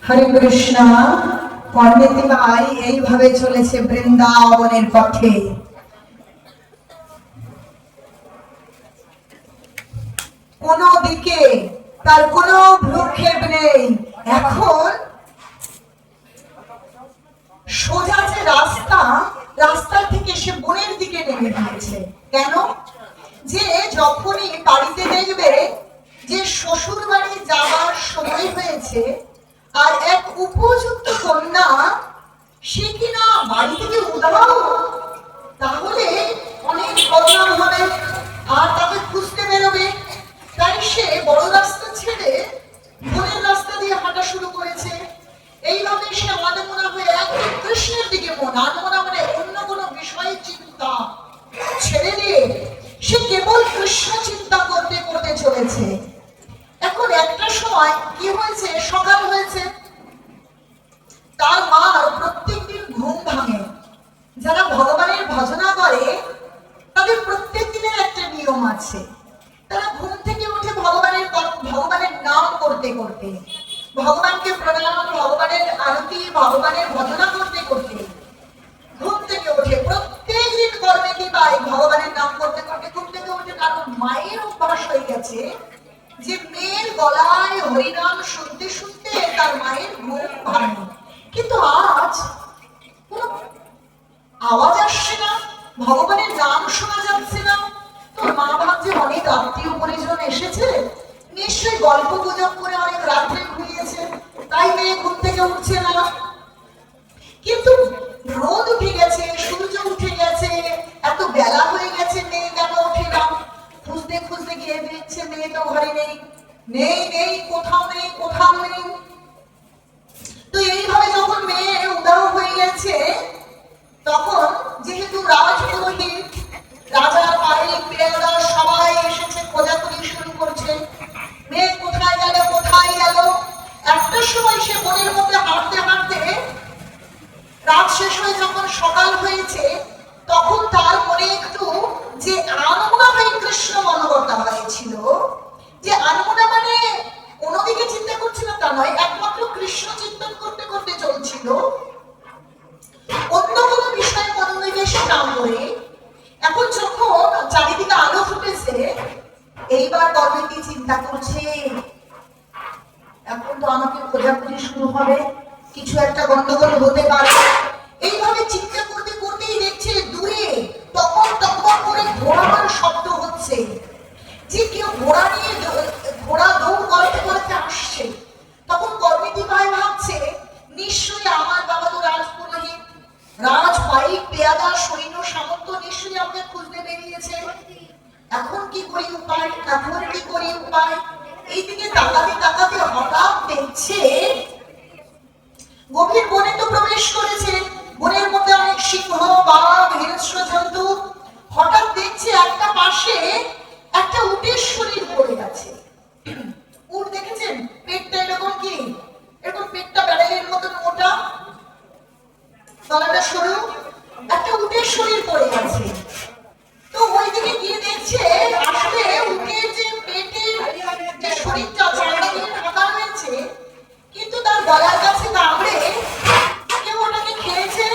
হরে কৃষ্ণ। পণ্ডিত ভাই এইভাবে চলেছে বৃন্দাবনের পথে। কোনো দিকে তার কোনো ভ্রুক্ষেপ নেই। এখন সোজা যে রাস্তা থেকে সে বনের দিকে নেমে গিয়েছে। কেন? যে যখনই বাড়িতে দেখবে যে শ্বশুর বাড়ি যাওয়ার সময় হয়েছে আর এক উপযুক্ত কন্যা সে কিনা বাড়ি থেকে উধাও, তাহলে অনেক বদনাম হবে আর তাকে খুঁজতে বেরোবে। তাই সে বড় রাস্তা ছেড়ে বনের রাস্তা দিয়ে হাঁটা শুরু করেছে। এইভাবে সে আনমনা হয়ে একদম কৃষ্ণের দিকে মন, আনমনা মানে অন্য কোনো বিষয়ের চিন্তা ছেড়ে দিয়ে সে কেবল কৃষ্ণ চিন্তা করতে করতে চলেছে। এখন একটা সময় কি হয়েছে, সকাল হয়েছে। তার মার প্রত্যেকদিন ঘুম ভাঙে। যারা ভগবানের ভজনা করে তাদের প্রত্যেক দিনের একটা নিয়ম আছে। তারা ঘুম থেকে উঠে ভগবানের নাম করতে করতে, ভগবানকে প্রণাম, ভগবানের আরতি, ভগবানের ভজনা করতে করতে ঘুম থেকে ওঠে। প্রত্যেক দিন কর্মেতি পায় ভগবানের নাম করতে করতে ঘুম থেকে ওঠে। কারণ মায়ের অভ্যাস হয়ে গেছে যে মেয়ের গলায় হরিনাম শুনতে শুনতে তার মায়ের ঘুম ভাঙে। কিন্তু আজ কোনো আওয়াজ আসছে না, ভগবানের নাম শোনা যাচ্ছে না। তো মা ভাবছে অনেক আত্মীয় পরিজন এসেছে, নিশ্চয়ই গল্প গুজব করে অনেক রাত্রে ঘুমিয়েছে, তাই মেয়ে ঘুম থেকে উঠছে না। কিন্তু রোদ উঠে গেছে, সূর্য উঠে গেছে, এত বেলা হয়ে গেছে, মেয়ে কেন ওঠে না? খুঁজতে খুঁজতে গিয়ে দেখছে মেয়ে তো ঘরে নেই, নেই নেই, কোথাও নেই, কোথাও নেই। তো এইভাবে যখন মেয়ে উদাহ হয়ে গেছে, তখন যেহেতু রাজপুরোহিত, রাজা, পাইক, পেয়াদা সবাই এসেছে, খোঁজাখুঁজি শুরু করছে। মেয়ে কোথায় গেল, কোথায় গেল? একটা সময় সে বনের মধ্যে হাঁটতে হাঁটতে রাত শেষ হয়ে যখন সকাল হয়েছে, তখন তার মনে একটু যে আনমনা হয়ে কৃষ্ণ মনোবর্তা হয়েছিল। যে আনমনা মানে অন্যদিকে চিন্তা করছিল তা নয়, একমাত্র কৃষ্ণ চিন্তন করতে করতে চলছিল, অন্য কোনো বিষয়ে মনোনিবেশ না করে। এখন যখন চারিদিকে আলো ফুটেছে, এইবার কর্মেতি চিন্তা করছে এখন তো আমাকে খোঁজাখুঁজি শুরু হবে, কিছু একটা গন্ডগোল হতে পারে। এইভাবে চিন্তা করতে করতেই দেখছে দূরে তখন তখন করে ঘোড়ার শব্দ হচ্ছে, যে কেউ ঘোড়া দৌড় করতে করতে আসছে। তখন কর্মেতি ভাই ভাবছে নিশ্চয়ই আমার বাবা তো রাজপুরোহিত, রাজ, পাইক, পেয়াদা, সৈন্য সামন্ত নিশ্চয়ই আমাকে খুঁজতে বেরিয়েছে। এখন কি করি উপায়, এখন কি করি উপায়? এইদিকে তাকাতে তাকাতে হঠাৎ দেখছে গভীর বনে তো প্রবেশ করেছে, বনের মধ্যে অনেক সিংহ, বাঘ, হিংস্র জন্তু। হঠাৎ দেখছে একটা পাশে একটা উটের শরীর পড়ে আছে। উট দেখেছেন? পেটটা এরকম কি, এরকম পেটটা ব্যারেলের মতন মোটা, গলাটা সরু, একটা উটের শরীর পড়ে আছে। তো ওইদিকে গিয়ে দেখছে আসলে উটের যে পেটের যে শরীরটা চামড়া দিয়ে ঢাকা রয়েছে, কিন্তু তার গলার কাছে কামড়ে কেউ ওটাকে খেয়েছে।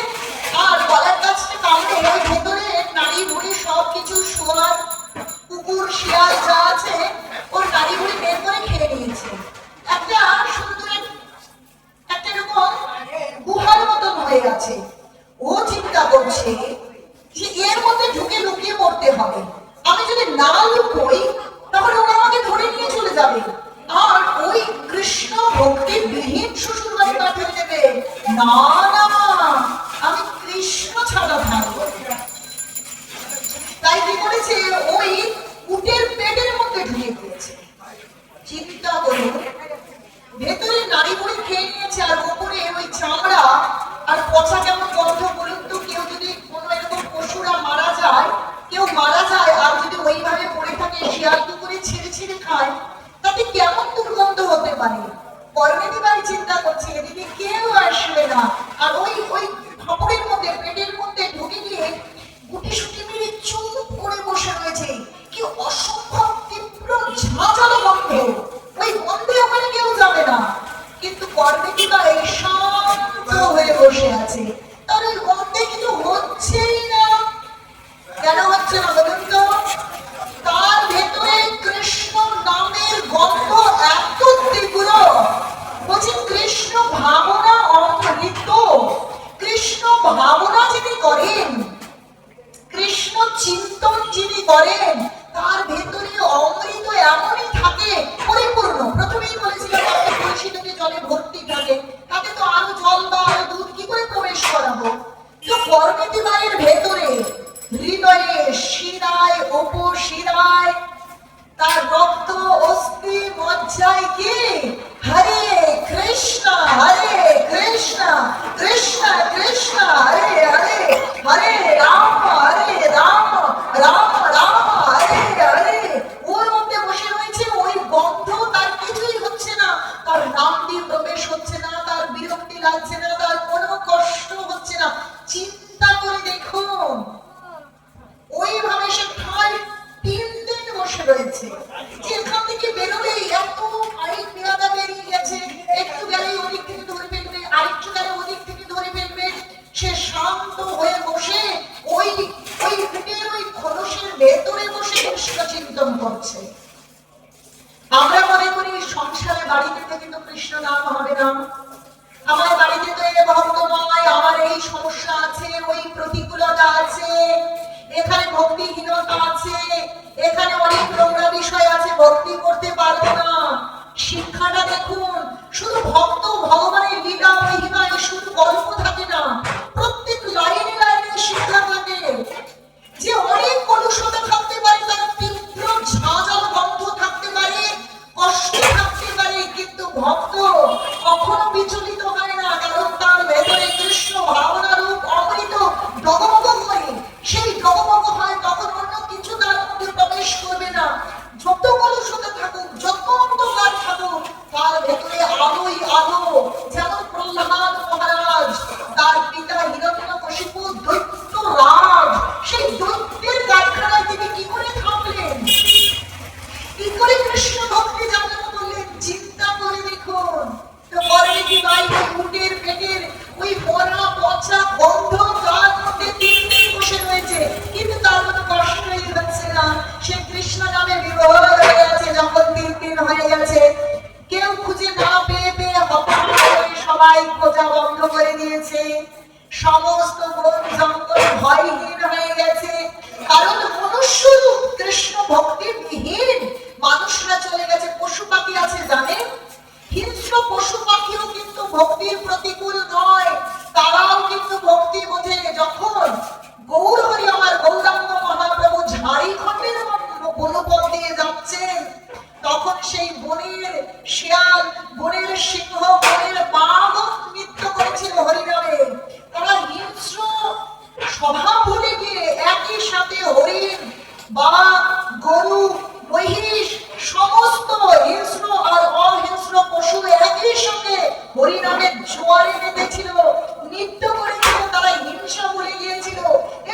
আর গলার কাছটা কামড়ে ওই ভেতরে নাড়ি ভুড়ি সবকিছু, শোয়ার কুকুর, শিয়াল যা আছে ওর নাড়ি ভুড়ি বের করে খেয়ে নিয়েছে। একটা সুন্দর একটা এরকম গুহার মতন হয়ে গেছে। ও চিন্তা করছে যে এর মধ্যে ঢুকে লুকিয়ে পড়তে হবে। আমি যদি না লুকোই তাহলে ওরা আমাকে ধরে নিয়ে চলে যাবে, আর ওই কৃষ্ণ ভক্তি বিহীন শ্বশুর বাড়ি পাঠিয়ে দেবে। না না, আমি কৃষ্ণ ছাড়া থাকবো। তাই কি করেছে, ওই উটের পেটের মধ্যে ঢুকে পড়েছে। চিন্তা করুন, ভেতরে নাড়ি ভুড়ি খেয়ে নিয়েছে, আর উপরে ওই চামড়া আর পচা কেমন গন্ধ। বলুন তো, কেউ যদি কোনো এরকম পশুরা মারা যায়, কেউ মারা যায় আর যদি ওইভাবে পড়ে থাকে, শিয়াল কুকুরে ছিঁড়ে ছিঁড়ে খায়, তাতে কেমন দুর্গন্ধ হতে পারে? কর্মেতি ভাই চিন্তা করছে এদিকে কেউ আসবে না, আর ওই পার্বতী বা এই শান্ত হয়ে বসে আছে, তার ওই গন্ধে কিছু হচ্ছেই না। কেন হচ্ছে না বলুন তো? তার ভেতরে কৃষ্ণ নামের গন্ধ এত তীব্র, বলছি কৃষ্ণ ভাবনা অমৃত। কৃষ্ণ ভাবনা যিনি করেন, কৃষ্ণ চিন্তন যিনি করেন, তার ভেতরে অমৃত এমনই থাকে পরিপূর্ণ। প্রথমেই বলেছিলাম আপনি তুলসী যদি জলে ভর্তি থাকে, তাতে তো আরো জল বা আরো দুধ কি করে প্রবেশ করাবো? তো পার্বতী মায়ের ভেতরে হৃদয়ে শিরায় উপশিরায় তার রক্ত অস্থি মজ্জায় কি হরে কৃষ্ণ কৃষ্ণ কৃষ্ণ হরে হরে, হরে রাম রাম রাম হরে হরে। ওর মধ্যে বসে রয়েছে ওই গন্ধ, তার কিছুই হচ্ছে না, তার নাম দিয়ে প্রবেশ হচ্ছে না, তার বিরক্তি লাগছে না, তার কোনো কষ্ট হচ্ছে না। চিন্তা করে দেখুন, ওইভাবে সে ঠায় 3 দিন বসে রয়েছে। যেখান থেকে বেরোলেই এত পাইপ পেয়াদা বেরিয়ে গেছে, একটু গেলেই ওদিক থেকে ধরে ফেলবে, আরেকটু গেলে ওদিক থেকে ধরে ফেলবে। সে শান্ত হয়ে বসে ওই ভিটের ওই খলসের ভেতরে বসে কৃষ্ণ চিন্তন করছে। আমরা মনে করি সংসারে বাড়িতে কিন্তু কৃষ্ণ নাম হবে না, আমার বাড়িতে তো এ ভক্ত নয়, আমার এই সমস্যা আছে, ওই প্রতিকূলতা আছে, এখানে ভক্তিহীনতা আছে, এখানে অনেক নোংরা বিষয় আছে, ভক্তি করতে পারবো না। শিক্ষাটা দেখুন, শুধু ভক্ত ভগবানের লীলা মহিমায় শুধু গল্প থাকে না, প্রত্যেক লাইনে লাইনে শিক্ষা থাকে। যে অনেক কলুষতা থাকতে পারে, তার তীব্র ঝাঁঝাল গন্ধ থাকতে পারে, কষ্ট থাকতে পারে, কিন্তু ভক্ত কখনো বিচলিত হয় না, কারণ তার ভেতরে কৃষ্ণ ভাবনা রূপ অমৃত ডগমগ করে। সেই ডগমগ হয় তখন অন্য কিছু তার মধ্যে প্রবেশ করবে না। যত কলুষতা থাকুক, যত অন্ধকার থাকুক, তার ভেতরে আলোই আলো। যেমন প্রহ্লাদ মহারাজ, তার পিতা হিরণ্যকশিপু দৈত্য রাজ, সেই দৈত্যের কারখানায় তিনি কি করে থাকলেন, কি করে কৃষ্ণ ভক্তি জাগ্রত করলেন? চিন্তা করে দেখুন। তো পার্বতী মাই উটের পেটের ওই মরা পচা গন্ধ তার মধ্যে 3 দিন বসে রয়েছে, কিন্তু তার কোনো কষ্টই হচ্ছে না। সে কৃষ্ণ নামে বিভোর হয়ে আছে। যখন 3 দিন হয়ে গেছে, কেউ খুঁজে না পেয়ে হতাশ হয়ে সবাই খোঁজা বন্ধ করে দিয়েছে। সমস্ত বন জঙ্গল ভয়হীন হয়ে গেছে, কারণ মনুষ্যরূপ কৃষ্ণ ভক্তি বিহীন মানুষরা চলে গেছে। পশু পাখি আছে জানেন, হিংস্র পশু পাখিও কিন্তু ভক্তির প্রতিকূল নয়, তারাও কিন্তু ভক্তি বোঝে। যখন গৌর হরি আমার গৌরাঙ্গ মহাপ্রভু ঝাড়িখণ্ডের বনপথ দিয়ে যাচ্ছেন, তখন সেই বনের শিয়াল, বনের সিংহ, বনের বাঘ নৃত্য করেছিল হরিনামে। তারা হিংস্র স্বভাব ভুলে গিয়ে একই সাথে হরিণ, বাঘ, গরু, মহিষ, সমস্ত হিংস্র আর অহিংস্র পশু একই সঙ্গে হরিনামের জোয়ারে মেতেছিল, নৃত্য করেছিল। তারা হিংসা ভুলে গিয়েছিল।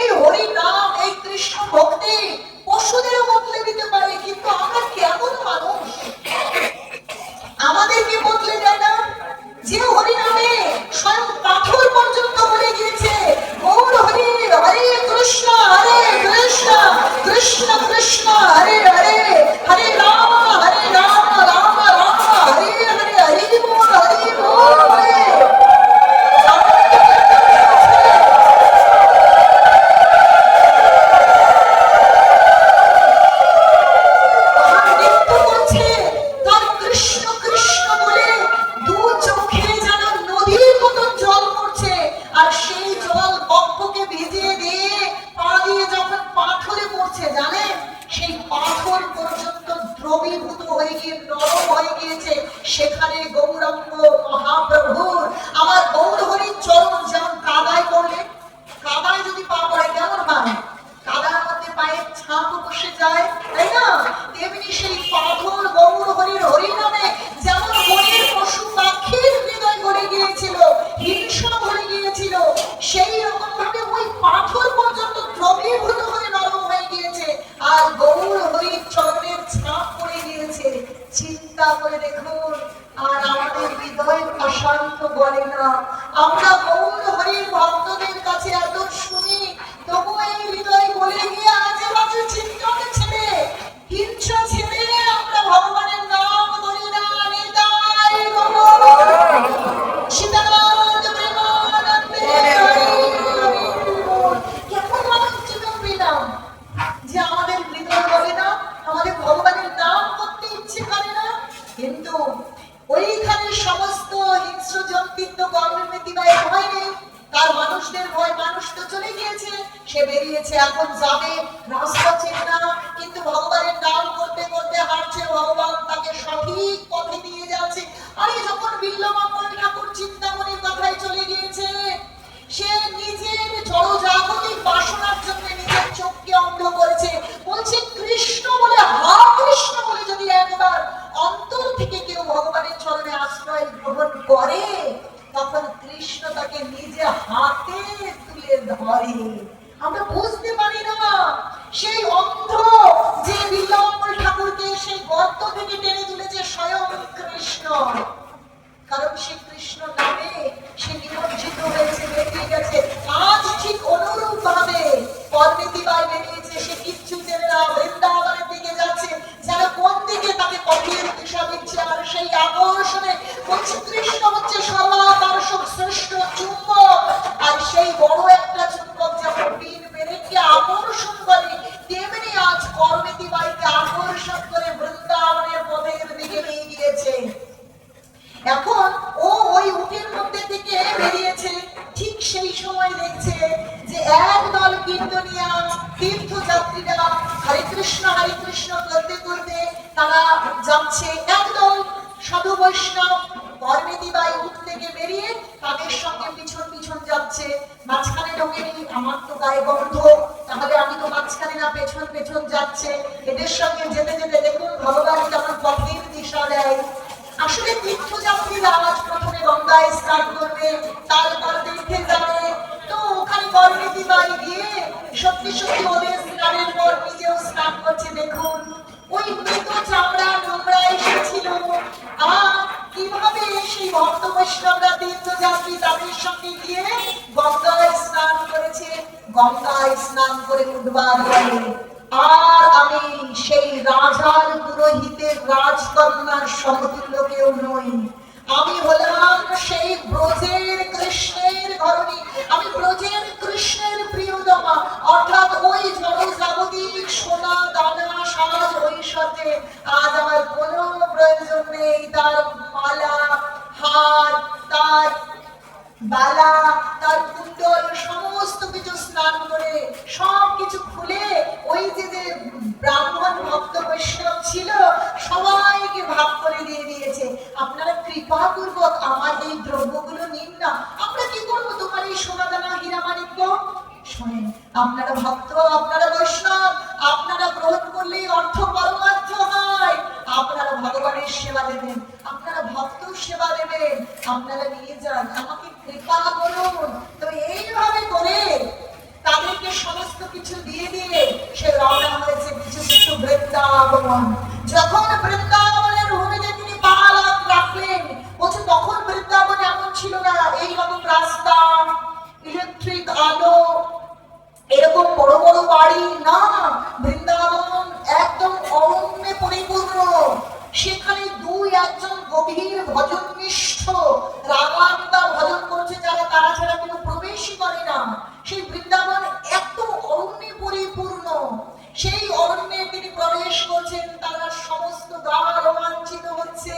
এই হরিনাম, এই কৃষ্ণ ভক্তি পশুদেরও বদলে দিতে পারে, কিন্তু আমরা কেমন মানুষ, আমাদেরকে বদলে দেয় না। যে হরিনামে স্বয়ং পাথর পর্যন্ত বলে গিয়েছে গৌর হরি হরে কৃষ্ণ কৃষ্ণ কৃষ্ণ হরে হরে, হরে রাম রাম রাম হরে হরে, হরি বল হরে। তার কৃষ্ণ কৃষ্ণ বলে 2 চোখে যেন নদীর মতো জল পড়ছে, আর সেই জল বক্ষকে ভিজিয়ে দিয়ে পা দিয়ে যখন পাথরে পড়ছে, জানেন সেই পাথর বলে না। আমরা গৌর হরির ভক্তদের কাছে এত শুনি, তবু এই হৃদয় বলে গিয়ে আজে বাজে চিন্তন ছেড়ে, হিংসা ছেড়ে আমরা ভগবানের নাম করি না। নিতাই গৌর সীতারাম প্রেমানন্দে হরি হরি বল। কেমন মানুষ জীবন পেলাম যে আমাদের হৃদয় বলে না, আমাদের ভগবানের নাম করতে ইচ্ছে করে না। কিন্তু ওইখানে সমস্ত হিংস্র জন্তুত্ব কর্মের নীতিবায় ভয় নেই, তার মানুষদের ভয়। মানুষ তো চলে গিয়েছে, সে বেরিয়েছে, এখন যাবে, রাস্তা চেনে না, কিন্তু ভগবানের নাম করতে করতে হাঁটছে, ভগবান তাকে সঠিক পথে নিয়ে যাচ্ছে। আরে যখন বিল্লমঙ্গল ঠাকুর চিন্তামণির কথায় চলে গিয়েছে, সে নিজের জড়জাগতিক বাসনার জন্য নিজের চোখকে অন্ধ করেছে। বলছে কৃষ্ণ বলে, হা কৃষ্ণ বলে যদি একবার অন্তর থেকে কেউ ভগবানের চরণে আশ্রয় গ্রহণ করে, তখন কৃষ্ণ তাকে নিজে হাতে তুলে ধরে। আমরা বুঝতে পারি না সেই অন্ধ যে বিল্লমঙ্গল ঠাকুরকে সেই গর্ত থেকে টেনে তুলেছে স্বয়ং কৃষ্ণ। কারণ সে কৃষ্ণ নামে সে নিমজ্জিত হয়েছে, বেরিয়ে গেছে। আজ ঠিক অনুরূপ ভাবে পরনীতিবায় বেরিয়েছে, সে কিচ্ছু জেনে না, বৃন্দাবনের দিকে যাচ্ছে, যেন কোন দিকে তাকে পথের দিশা দিচ্ছে। আর সেই আকর্ষণে বলছে কৃষ্ণ হচ্ছে সর্বাকর্ষক শ্রেষ্ঠ চুম্বক। আর সেই বড় একটা চুম্বক যেমন বিন মেরেকে আকর্ষণ করে, তেমনি আজ পরনীতিবাইকে আকর্ষণ করে বৃন্দাবনের পথের দিকে নিয়ে গিয়েছে। এখন ও ওই উটের মধ্যে থেকে বেরিয়েছে, ঠিক সেই সময় দেখছে যে একদল কীর্তনিয়া তীর্থযাত্রীরা হরে কৃষ্ণ করতে করতে তারা যাচ্ছে। একদল সাধু বৈষ্ণব পরনীতিবাই উট থেকে বেরিয়ে তাদের সঙ্গে পিছন পিছন যাচ্ছে। মাঝখানে ঢোকেনি, আমার তো গায়ে গন্ধ, তাহলে আমি তো মাঝখানে না, পেছন পেছন যাচ্ছে। এদের সঙ্গে যেতে যেতে দেখুন ভগবান কেমন পথের দিশা দেয়। আসলে তীর্থযাত্রীরা আজ প্রথমে গঙ্গায় স্নান করবে, তারপর তীর্থে যাবে। তো ওখানে পরনীতিবাই গিয়ে সত্যি সত্যি ওদের স্নানের পর নিজেও স্নান করছে। দেখুন ওই মৃত চামড়া নোংরা এসেছিল, আর কিভাবে সেই ভক্ত বৈষ্ণবরা তীর্থযাত্রী তাদের সঙ্গে গিয়ে গঙ্গায় স্নান করেছে। গঙ্গায় স্নান করে উঠবার পরে আর আমি সেই রাজার পুরোহিতের রাজকন্যার সমতুল্য কেউ নই। আমি হলাম সেই ব্রজের কৃষ্ণের ধরনী, আমি ব্রজের কৃষ্ণের প্রিয়তমা। অর্থাৎ ওই জড়জাগতিক সোনা দানা সাজ ঐশ্বর্যে আজ আমার কোনো প্রয়োজন নেই। তার মালা, হার, তার বালা, তার কুণ্ডল, সমস্ত কিছু স্নান করে সব কিছু খুলে ওই যে ব্রাহ্মণ ভক্ত বৈষ্ণব ছিল সবাইকে ভাগ করে দিয়ে দিয়েছে। আপনারা কৃপা পূর্বক আমার এই দ্রব্যগুলো নিন না। আমরা কি করবো তোমার এই সোনাদানা হীরা মাণিক্য? শোনেন, আপনারা ভক্ত, আপনারা বৈষ্ণব, আপনারা গ্রহণ করলেই অর্থ পরমার্থ হয়। আপনারা ভগবানের সেবা দেবেন, আপনারা ভক্ত সেবা দেবেন, আপনারা নিয়ে যান, আমাকে কৃপা করুন। তো এইভাবে করে তাদেরকে সমস্ত কিছু দিয়ে দিয়ে সে রওনা হয়েছে কিছু কিছু বৃন্দাবন। যখন বৃন্দাবনের ভূমিতে তিনি পা রাখলেন, বলছে তখন বৃন্দাবন এমন ছিল না, এইরকম রাস্তা, ইলেকট্রিক আলো, এরকম বড় বড় বাড়ি না। বৃন্দাবন একদম অরণ্যে পরিপূর্ণ। সেখানে দুই একজন গভীর ভজননিষ্ঠ রাগানুগা ভজন করছে যারা, তারা ছাড়া কেউ প্রবেশই করে না। সেই বৃন্দাবন এত অরণ্যে পরিপূর্ণ, সেই অরণ্যে তিনি প্রবেশ করছেন। তারা সমস্ত গা রোমাঞ্চিত হচ্ছে।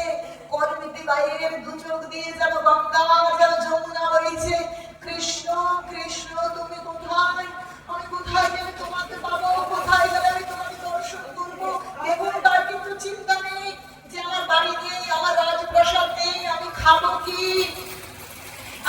পরনীতিবাইয়ের দু চোখ দিয়ে যেন গঙ্গা, যেন যমুনা বইছে। কৃষ্ণ কৃষ্ণ তুমি কোথায়, আমি কোথায় গেলে তোমাকে পাবো, কোথায় গেলে আমি তোমাকে দর্শন করবো। দেখুন তার কিন্তু চিন্তা নেই যে আমার বাড়ি নেই, আমার রাজপ্রাসাদ নেই, আমি খাবো কি,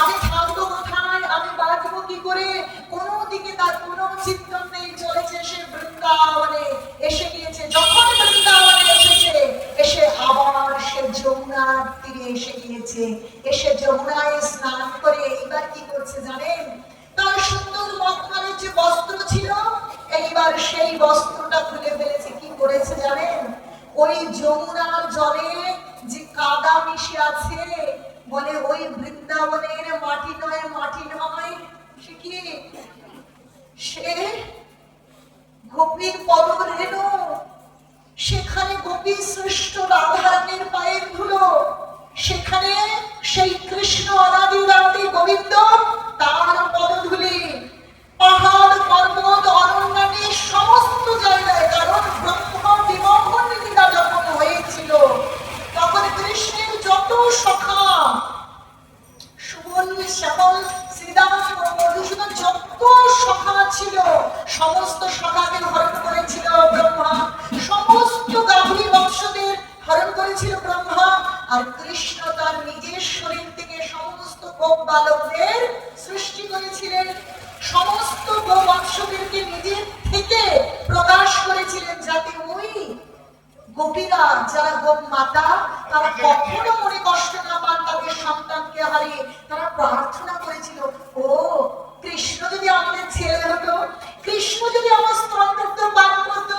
আমি থাকবো কোথায়, আমি বাঁচবো কি করে, কোনো দিকে তার কোনো চিন্তন নেই। চলেছে সে বৃন্দাবনে, এসে গিয়েছে। যখন বৃন্দাবনে এসেছে, এসে আবার সে যমুনার তীরে এসে গিয়েছে। এসে যমুনায় স্নান করে এইবার কি করছে জানেন? তার সুন্দর মখমলের যে বস্ত্র ছিল, এইবার সেই বস্ত্রটা খুলে ফেলেছে। কি করেছে জানেন? ওই যমুনার জলে যে কাদা মিশে আছে, বলে ওই বৃন্দাবনের মাটি নয়, মাটি নয়, সে কি? সে গোপীর পদরেণু, সেখানে গোপী সৃষ্ট রাধারানীর পায়ের ধুলো, সেখানে সেই কৃষ্ণ অনাদি রাধে গোবিন্দ তার পদধূলি, পাহাড় পর্বত অরণ্যাদি সমস্ত জায়গায়। কারণ ব্রহ্ম বিমোহন লীলা যখন হয়েছিল তখন কৃষ্ণের যত সখা সুবল শ্যামল শ্রীরাম ও মধুসূদন যত সখা ছিল সমস্ত সখাকে হরণ করেছিল ব্রহ্মা, সমস্ত গাভী বংশদের হরণ করেছিল ব্রহ্মা। আর কৃষ্ণ তার নিজের শরীর থেকে সমস্ত গোপ বালকদের সৃষ্টি করেছিলেন, সমস্ত গোপ বংশদেরকে নিজের থেকে প্রকাশ করেছিলেন, যাতে ওই গোপীরা যারা গোপ মাতা তারা কখনো মনে কষ্ট না পান তাদের সন্তানকে হারিয়ে। তারা প্রার্থনা করেছিল, ও কৃষ্ণ যদি আমাদের ছেলে হতো, কৃষ্ণ যদি আমার স্তনযুক্ত পান করতো,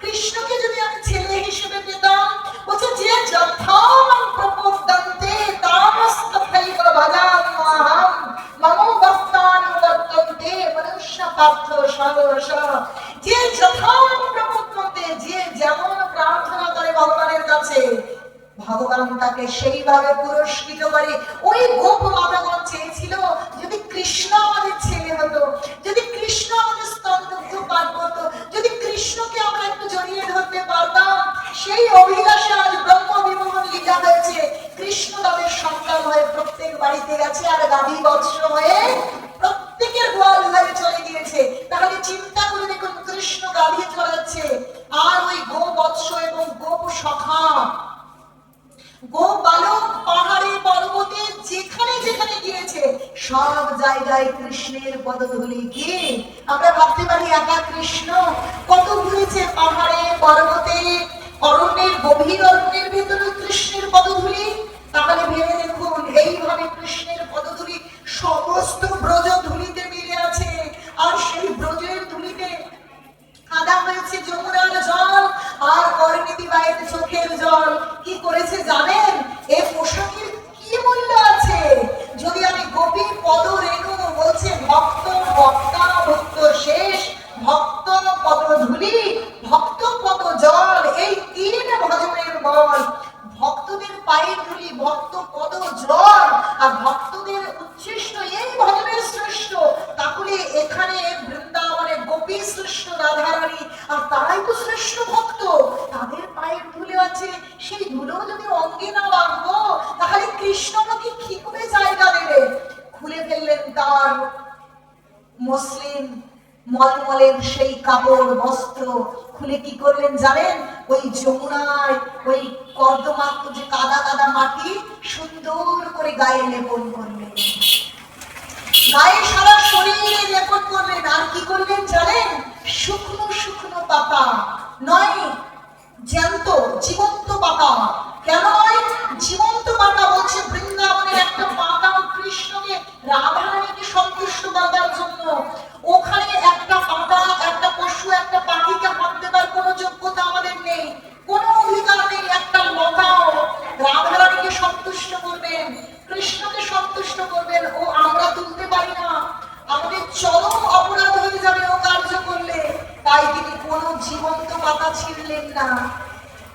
কৃষ্ণকে যদি আমি ছেলে হিসেবে পেতাম। বলছে যে যথাং প্রপদ্যন্তে তামস্তথৈব ভজাম্যহং মম ভক্তানুবর্তন্তে মনুষ্য পার্থ সহর্ষ। যে যথাং প্রপদ্যন্তে, যে যেমন প্রার্থনা করে ভগবানের কাছে ভগবান তাকে সেইভাবে পুরস্কৃত করে। ওই গোপ মাতাগণ চেয়েছিল যদি কৃষ্ণ আমাদের ছেলে হতো, যদি কৃষ্ণ আমাদের স্তনযুক্ত পান করতো, যদি কৃষ্ণকে আমরা একটু জড়িয়ে ধরতে পারতাম। সেই অভিলাষে আজ ব্রহ্ম বিমোহন লীলা হয়েছে। কৃষ্ণ তাদের সন্তান হয়ে প্রত্যেক বাড়িতে গেছে, আর গাভী বৎস হয়ে প্রত্যেকের গোয়াল ঘরে চলে গিয়েছে। তাহলে চিন্তা করে দেখুন, কৃষ্ণ গাভী চড়াচ্ছে, আর ওই গো বৎস এবং গোপ সখা গোপ বালক পাহাড়ে পর্বতে যেখানে যেখানে গিয়েছে সব জায়গায় কৃষ্ণের পদধূলি। কি আমরা ভাবতে পারি একা কৃষ্ণ? কত ঘুরেছে পাহাড়ে পর্বতে, অরণ্যের গভীর অরণ্যের ভেতরে কৃষ্ণের পদধূলি। তাহলে ভেবে দেখুন, এইভাবে কৃষ্ণের পদধূলি সমস্ত ব্রজ ধূলিতে মিলে আছে। আর সেই ব্রজের ধূলিতে কাদা হয়েছে যমুনার জল আর পরিণীতি বায়ের চোখের জল। কি করেছে জানেন? এই পোশাকের কি মূল্য আছে? যদি আমি গোপী পদ রেণু, বলছে ভক্ত ভক্তা ভক্ত শেষ, ভক্ত পদ ধূলি, ভক্ত পদ জল, এই তিন ভজনের বল। ভক্তদের পায়ের ধূলি, ভক্ত পদ জল, আর ভক্তদের উচ্ছিষ্ট এই ভজনের শ্রেষ্ঠ। তাহলে এখানে বৃন্দাবনে গোপী শ্রেষ্ঠ রাধারানী, আর তারাই তো শ্রেষ্ঠ ভক্ত, তাদের পায়ের ধুলো আছে। সেই ধুলো যদি অঙ্গে না লাগবো তাহলে কৃষ্ণ আমাকে কি করে জায়গা দেবে? খুলে ফেললেন তার মসলিন মলমলের সেই কাপড় বস্ত্র, খুলে কি করলেন জানেন? ওই যমুনায় ওই কর্দমাক্ত যে কাদা কাদা মাটি সুন্দর করে গায়ে লেপন করলেন, গায়ে সারা শরীরে লেপন করলেন। আর কি করলেন জানেন? শুকনো শুকনো পাতা নয়, জ্যান্ত জীবন্ত পাতা। কেন নয়? জীবন্ত পাতা বলছে বৃন্দাবনের একটা পাতা কৃষ্ণকে রাধারানীকে সন্তুষ্ট করার জন্য। ওখানে একটা পাতা, একটা পশু, একটা পাখিকে হাত দেবার কোনো যোগ্যতা আমাদের নেই, কোনো অধিকার নেই। একটা লতাও রাধারানীকে সন্তুষ্ট করবেন, কৃষ্ণকে সন্তুষ্ট করবেন, ও আমরা তুলতে পারি না। আমাদের চরম অপরাধ হয়ে যাবে ও কার্য করলে। তাই তিনি কোনো জীবন্ত পাতা ছিঁড়লেন না।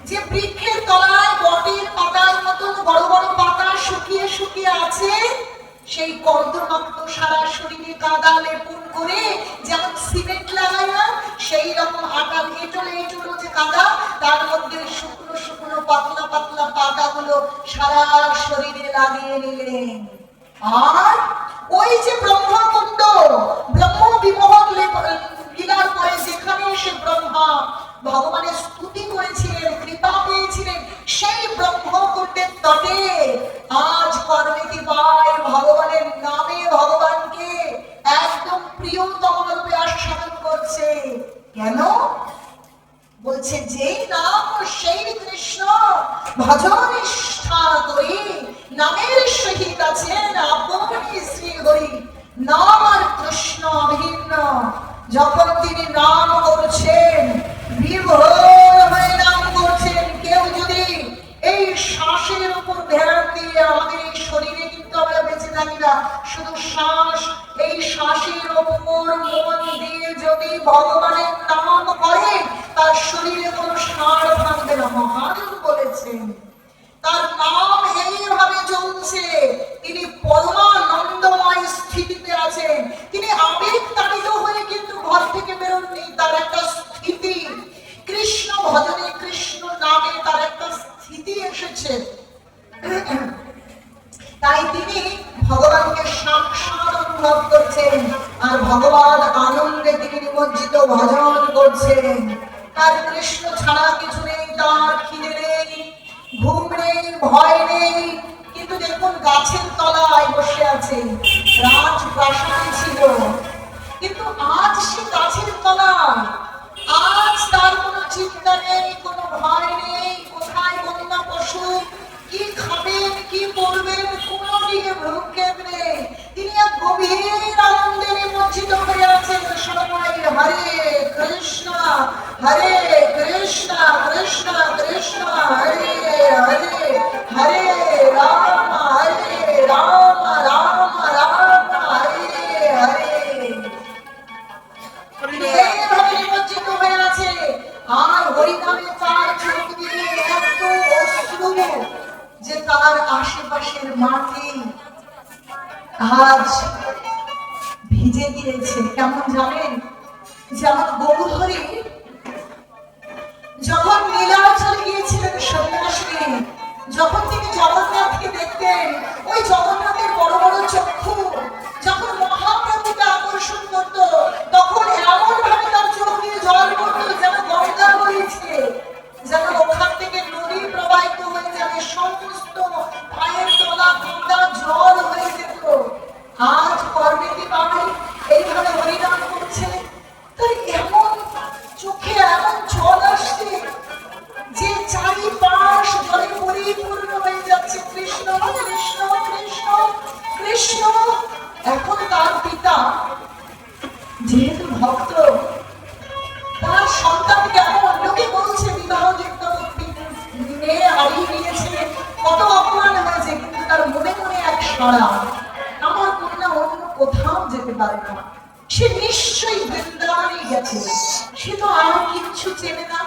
যে বৃক্ষের তলায় বটের পাতার মতন বড় বড় পাতা শুকিয়ে শুকিয়ে আছে, সেই কর্দমাক্ত সারা শরীরে কাদা লেপন করে যেমন সিমেন্ট লাগায় না, সেই রকম আটা এঁটোলে এঁটোলো যে কাদা, তার মধ্যে শুকনো শুকনো পাতলা পাতলা পাতাগুলো সারা শরীরে লাগিয়ে নিলেন। আর ওই যে ব্রহ্মকুণ্ড, ব্রহ্ম বিমোহন লীলার পরে যেখানে এসে ব্রহ্মা ভগবানের স্তুতি করেছিলেন, কৃপা পেয়েছিলেন, সেই ব্রহ্মকুণ্ডের তটে আজ পার্বতী বাই ভগবানের নামে ভগবানকে একদম প্রিয়তম রূপে আস্বাদন করছে। কেন? বলছে যেই নাম সেই কৃষ্ণ ভজন নিষ্ঠা করি, নামের সহিত আছেন আপনি শ্রী হরি। নাম আর কৃষ্ণ অভিন্ন। যখন তিনি নাম করছেন, বিভোর হয়ে নাম করছেন। কেউ যদি এই শ্বাসের উপর ধ্যান দিয়ে, আমাদের এই শরীরে কিন্তু আমরা থাকি না, শুধু শ্বাস। এই শ্বাসের ওপর মন দিয়ে যদি ভগবানের নাম করে, তার শরীরে কোনো সার ভাঙবে না। মহাদেব বলেছেন তার নাম এইভাবে চলছে, তিনি পরমানন্দময় স্থিতিতে আছেন। তিনি আবেগ তাড়িত হয়ে কিন্তু ঘর থেকে বেরোননি, তার একটা স্থিতি, কৃষ্ণ ভজনে কৃষ্ণ নামে তার একটা স্থিতি এসেছে। তাই তিনি ভগবানকে সাক্ষাৎ অনুভব করছেন, আর ভগবান আনন্দে তিনি নিমজ্জিত ভজন করছেন। তার কৃষ্ণ ছাড়া কিছু নেই, তার খিদে নেই, ঘুম নেই, ভয় নেই। কিন্তু দেখুন গাছের তলায় বসে আছে, রাজপ্রাসাদ ছিল, কিন্তু আজ সে গাছের তলায়। আজ তার কোনো চিন্তা নেই, কোনো ভয় নেই, কোথায় বন্য পশু কি খাবেন কি করবেন কোনো দিকে ভ্রুক্ষেপ নেই। তিনি এক গভীর আনন্দে নিমজ্জিত হয়ে আছেন। সবাই হরে কৃষ্ণ হরে কৃষ্ণ কৃষ্ণ কৃষ্ণ হরে হরে, হরে রাম রাম রাম হরে হরে। নিমজ্জিত হয়ে আছে, আর হরিনামে তার চোখ দিয়ে এত অশ্রু যে তার আশেপাশের মাটি আজ ভিজে গিয়েছে। কেমন জানেন, যেমন গৌরহরি যখন নীলাচলে গিয়েছিলেন সন্ন্যাসী, যখন তিনি জগন্নাথকে দেখতেন, ওই জগন্নাথের বড় বড় চক্ষু যখন মহাপ্রভুকে আকর্ষণ করত, তখন এমন ভাবে তার চোখ দিয়ে জল পড়ত যেন গঙ্গা বইছে, যেন ওখান থেকে নদী প্রবাহিত হয়ে যাবে, সমস্ত পায়ের তলা গঙ্গা জল হয়ে যেত। আজ কর্মেতি বাড়ি এইভাবে হরিনাম করছে, তাই এমন চোখে এমন জল আসছে যে চারিপাশ জলে পরিপূর্ণ হয়ে যাচ্ছে। কৃষ্ণ কৃষ্ণ কৃষ্ণ কৃষ্ণ। এখন তার পিতা যেহেতু ভক্ত, তার সন্তান কেমন, লোকে বলছে বিবাহযোগ্য মেয়ে হারিয়ে নিয়েছে, কত অপমান হয়েছে, কিন্তু তার মনে মনে এক সাড়া, আমার কন্যা অন্য কোথাও যেতে পারে না, সে নিশ্চয়ই বৃন্দাবনে গেছে, সে তো আর কিচ্ছু চেনে না,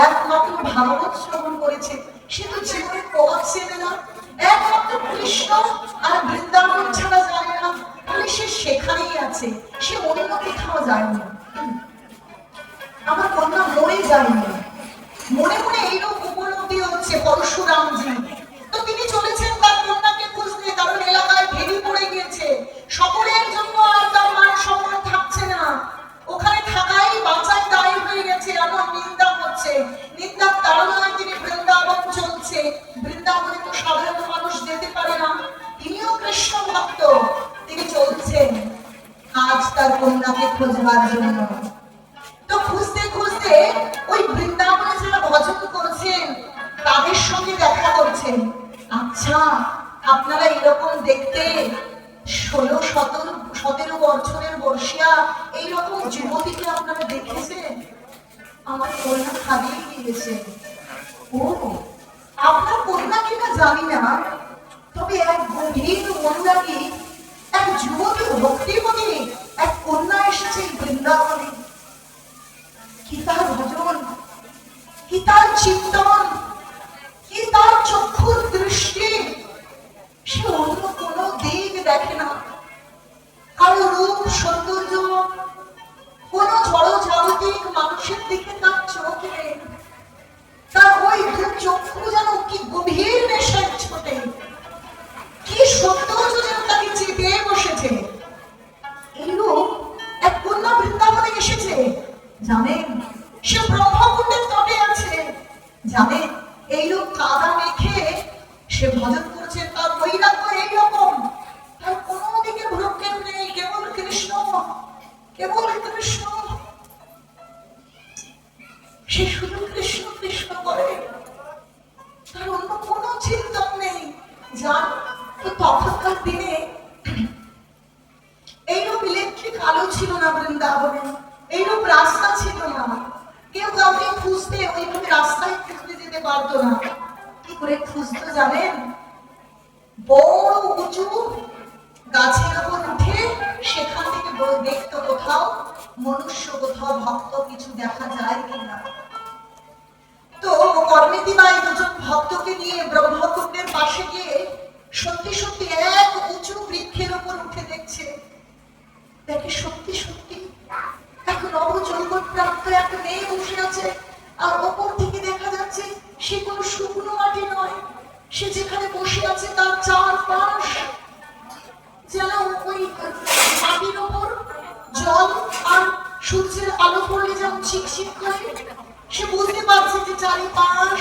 একমাত্র ভাগবত শ্রবণ করেছে, সে তো জীবনের পথ চেনে না, একমাত্র কৃষ্ণ আর বৃন্দাবন ছাড়া জানে না, তাহলে সে সেখানেই আছে, সে অন্য কোথাও যায়নি, আমার কন্যা মরে যায়নি। মনে মনে এইরকম উপলব্ধি হচ্ছে পরশুরামজি। তো তিনি চলেছেন তার কন্যাকে খুঁজতে, কারণ এলাকায় ভেড়ি পড়ে গিয়েছে, সকলের জন্য আর তার মান সম্মান থাকছে না, ওখানে থাকাই বাঁচাই দায়ী হয়ে গেছে, এমন নিন্দা হচ্ছে। নিন্দার তাড়নায় তিনি বৃন্দাবন চলছে, বৃন্দাবনে তো সাধারণ মানুষ যেতে পারে না, তিনিও কৃষ্ণ ভক্ত, তিনি চলছেন আজ তার কন্যাকে খোঁজবার জন্য। তো খুঁজতে খুঁজতে ওই বৃন্দাবনে যারা ভজন করছেন তাদের সঙ্গে দেখা করছেন। আচ্ছা, আপনারা এরকম দেখতে 16-17 বছরের বর্ষিয়া এইরকম যুবতীকে আপনারা দেখেছেন? আমার কন্যা হারিয়ে গিয়েছে। ও, আপনার কন্যা কিনা জানি না, তবে এক গভীর অনুরাগী, এক যুবতী ভক্তিমতী এক কন্যা এসেছে বৃন্দাবনে। কি তার ভজন, কি তার চিন্তন, কি তার চক্ষুর দৃষ্টি, সে অন্য কোনো দিক দেখে না, কারো রূপ সৌন্দর্য, কোন জড় জাগতিক মানুষের দিকে তার চোখ নেই, তার ওই দু চক্ষু যেন কি গভীর নেশার ছোটে, কি সৌন্দর্য যেন তাকে চেপে বসেছে। এইরূপ এক কন্যা বৃন্দাবনে এসেছে। জানেন, সে ব্রহ্মকুণ্ডের তটে আছে, জানেন এইরূপ কাদা মেখে সে ভজন করছে, তার বৈরাগ্য এইরকম, তার কোনো দিকে ভ্রক্ষেপ নেই, কেবল কৃষ্ণ, কেবল কৃষ্ণ, সে শুধু কৃষ্ণ কৃষ্ণ করে, তার অন্য কোনো চিন্তন নেই। যান, তো তখনকার দিনে এইরূপ ইলেকট্রিক আলো ছিল না বৃন্দাবনে, এইরূপ রাস্তা ছিল না, কেউ কাউকে খুঁজতে ওইভাবে রাস্তায় খুঁজতে যেতে পারতো না। কি করে খুঁজতো জানেন? বড় উঁচু মনুষ্য কোথাও ভক্ত কিছু দেখা যায় কিনা। তো কর্মেতিবাই দুজন ভক্তকে নিয়ে ব্রহ্মকুণ্ডের পাশে গিয়ে সত্যি সত্যি এক উঁচু বৃক্ষের উপর উঠে দেখছে, দেখে সত্যি সত্যি এক নবযৌবন প্রাপ্ত এক মেয়ে বসে আছে। আর ওপর থেকে দেখা যাচ্ছে সে কোনো শুকনো মাটি নয়, সে যেখানে বসে আছে তার চারপাশ যেন ওই মাটির ওপর জল আর সূর্যের আলো পড়লে যেমন ছিকছিক করে। সে বুঝতে পারছে যে চারিপাশ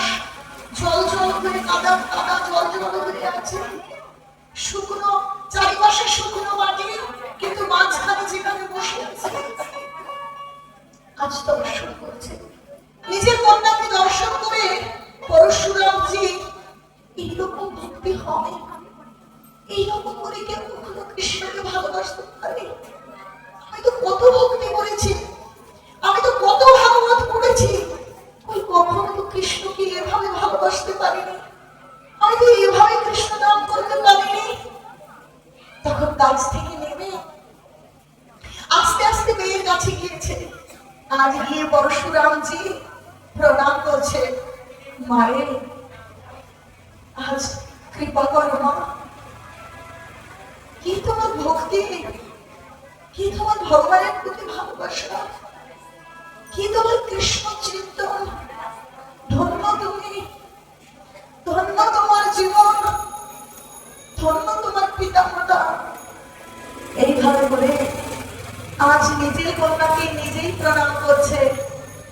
জল জল করে কাদা কাদা জল জল হয়ে আছে, শুকনো চারিপাশে শুকনো মাটি, কিন্তু মাঝখানে যেখানে বসে আছে আজ দর্শন করছে। নিজের কন্যাকে দর্শন করে পরশুরামজি এইরকম ভক্তি হয়, এইরকম করে কেউ কখনো কৃষ্ণকে ভালোবাসতে পারে? আমি তো কত ভক্তি করেছি, আমি তো কত ভাগবত পড়েছি, ওই কখনো তো কৃষ্ণকে এভাবে ভালোবাসতে পারিনি, আমি তো এভাবে কৃষ্ণ নাম করতে পারিনি। তখন গাছ থেকে নেমে আস্তে আস্তে মেয়ের কাছে গিয়েছে। আজ গিয়ে পরশুরামজি প্রণাম করছে, মারে আজ কৃপা করো মা, কি তোমার ভক্তি, কি তোমার ভগবানের প্রতি ভালোবাসা, কি তোমার কৃষ্ণ চিন্তন, ধন্য তুমি, ধন্য তোমার জীবন, ধন্য তোমার পিতামাতা। এইভাবে বলে আজ নিজের কন্যাকে নিজেই প্রণাম করছে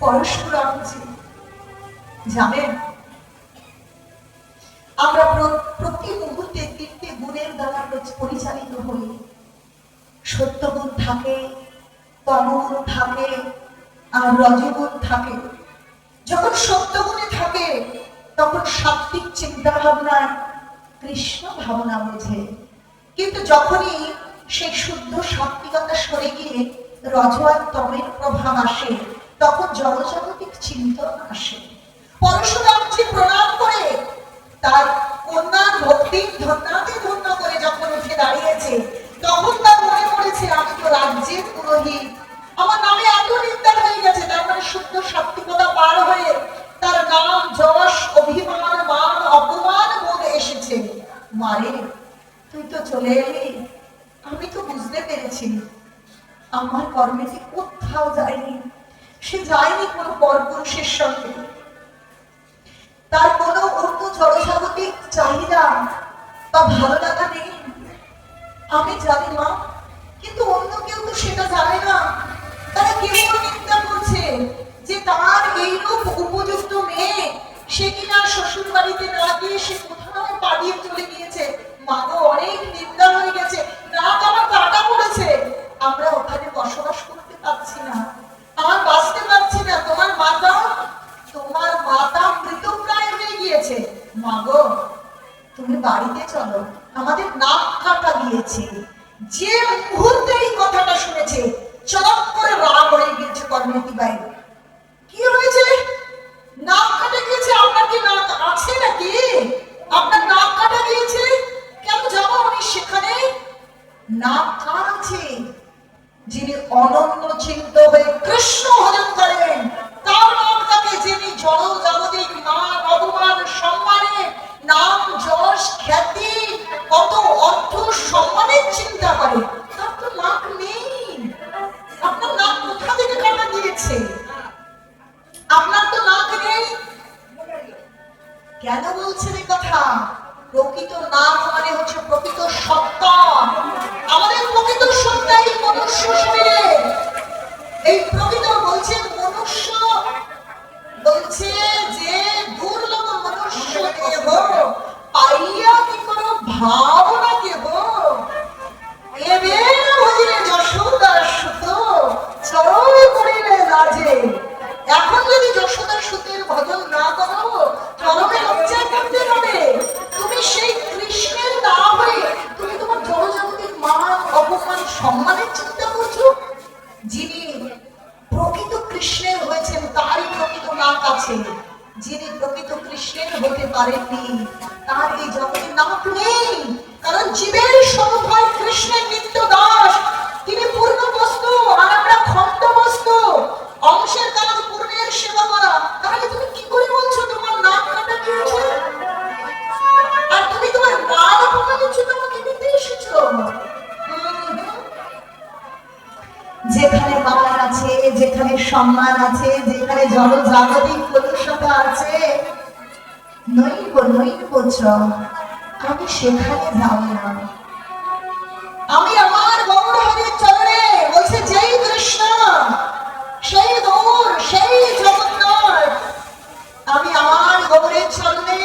পরশুরামজি। জানেন, আমরা প্রতি মুহূর্তে তিনটে গুণের দ্বারা পরিচালিত হই। সত্যগুণ থাকে, তমগুণ থাকে, আর রজগুণ থাকে। যখন সত্যগুণে থাকে তখন সাত্বিক চিন্তা ভাবনায় কৃষ্ণ ভাবনা বোঝে, কিন্তু যখনই সেই শুদ্ধ সাত্বিকতা সরে গিয়ে রজ আর তমের প্রভাব আসে তখন জড়জাগতিক চিন্তন আসে। পরশুরামজি প্রণাম করে তার কন্যার ভক্তি ধন্যাতে ধন্য করে যখন উঠে দাঁড়িয়েছে তখন তার মনে পড়েছে আমি তো রাজ্যের পুরোহিত, আমার নামে এত নিন্দা হয়ে গেছে। তার মানে শুদ্ধ সাত্বিকতা পার হয়ে তার নাম যশ অভিমান মান অপমান বোধ এসেছে। মারে তুই তো চলে এলি, আমি তো বুঝতে পেরেছি আমার কর্মেতে কোথাও যায়নি, সে যায়নি কোনো পরপুরুষের সঙ্গে, তার কোনো অন্য জড়জাগতিক চাহিদা বা ভালো লাগা নেই। আমি জানি মা, কিন্তু অন্য কেউ তো সেটা জানে না। তারা কেবল নিন্দা করছে যে তার এইরূপ উপযুক্ত মেয়ে সে কিনা শ্বশুর বাড়িতে না গিয়ে সে কোথাও পালিয়ে চলে গিয়েছে। মাগো অনেক নিন্দা হয়ে গেছে, রাত আমার কাটা পড়েছে, আমরা ওখানে বসবাস করতে পারছি না, আমার বাঁচতে পারছি না। তোমার মাতা মৃতপ্রায় হয়ে গিয়েছে। মাগো তুমি বাড়িতে চলো, আমাদের নাক কাটা গিয়েছে। যে মুহূর্তে এই কথাটা শুনেছে চটক করে রাগ হয়ে গিয়েছে কর্মেতিবাই। কি হয়েছে? নাক কাটা গিয়েছে? আপনার কি নাক আছে নাকি? আপনার নাক কাটা গিয়েছে কেন যাবো আমি সেখানে? নাক কার আছে? যিনি অনন্য চিন্ত হয়ে কৃষ্ণ ভজন করেন তার নামটাকে, যিনি জড় জাগতিক মান অপমান সম্মানে নাম যশ খ্যাতি কত অর্থ সম্মানের চিন্তা করে, তার তো নাক নেই। আপনার নাক কোথা থেকে কাটা দিয়েছে? আপনার তো নাক নেই। কেন বলছেন এই কথা? প্রকৃত নাক মানে হচ্ছে প্রকৃত সত্তা। আমাদের প্রকৃত সত্তাই মনুষ্য শরীরে। এই প্রকৃত বলছেন মনুষ্য, বলছে যে দুর্লভ মনুষ্য দেহ পাইয়া কি করো ভাবনা কেহ, এবে ভজিলে যশোদার সুত চরণে পড়িলে লাজে। এখন যদি যশোদার সুতের ভজন না করো চরণে লজ্জা করতে হবে। তুমি সেই কৃষ্ণের না হয়ে তুমি তোমার জড়জাগতিক মান অপমান সম্মানের চিন্তা করছো। যিনি প্রকৃত কৃষ্ণের হয়েছেন তারই প্রকৃত নাক আছে। যিনি প্রকৃত কৃষ্ণের হতে পারেননি তার এই জগতে নাক নেই। কারণ জীবের স্বরূপ হয় কৃষ্ণের নিত্য দাস, তিনি পূর্ণ বস্তু আর আমরা খণ্ড যেখানে সম্মান আছে, যেখানে জনজাগতিক কলুষতা আছে, নৈব চ, আমি সেখানে যাব না। আমি আমার গৌরহরির চরণে, বলছে যেই কৃষ্ণ, সেই গৌর, সেই জগন্নাথ, আমি আমার গৌরের চরণে,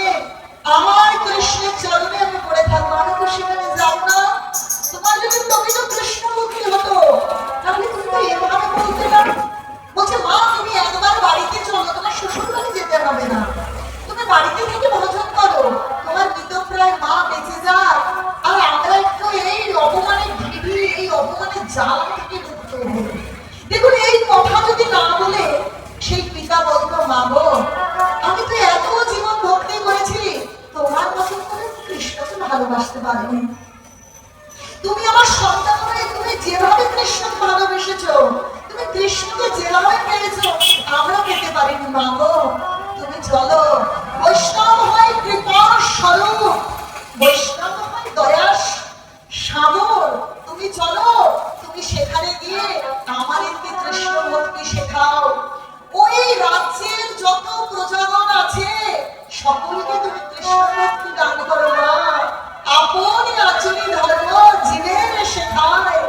আমার কৃষ্ণের চরণে আমি পড়ে থাকবো। আমি তো সেখানে যাব না। তোমার যদি প্রকৃত কৃষ্ণ ভক্তি হতো, তাহলে তুমি তো এভাবে বলতে না। বলছে মা, তুমি একবার বাড়িতে চলো, তোমার শ্বশুর বাড়ি যেতে হবে না, তুমি বাড়িতে থেকে ভোজন করো, তোমার মৃতপ্রায় মা বেঁচে যাক, আর আমরা একটু এই অপমানের ভিড়ি, এই অপমানের জাল থেকে মুক্ত হবো। দেখুন, এই কথা যদি না বলে সেই পিতা বলতো, মা গো, আমি তো এত জীবন ভক্তি করেছি, তোমার মতন করে কৃষ্ণকে ভালোবাসতে পারিনি। তুমি আমার সন্তান হয়ে তুমি যেভাবে কৃষ্ণকে ভালোবেসেছো, তুমি কৃষ্ণকে যেভাবে পেয়েছো, আমরা পেতে পারিনি। মা গো, তুমি চলো। বৈষ্ণব হয় কৃপার স্বরূপ, বৈষ্ণব হয় দয়ার সাগর। তুমি চলো, তুমি সেখানে গিয়ে আমাদেরকে কৃষ্ণ ভক্তি শেখাও। ওই রাজ্যের যত প্রজাগণ আছে, সকলকে তুমি কৃষ্ণ ভক্তি দান করো না। আপনি আচরণ ধর্ম জীবের শেখায়,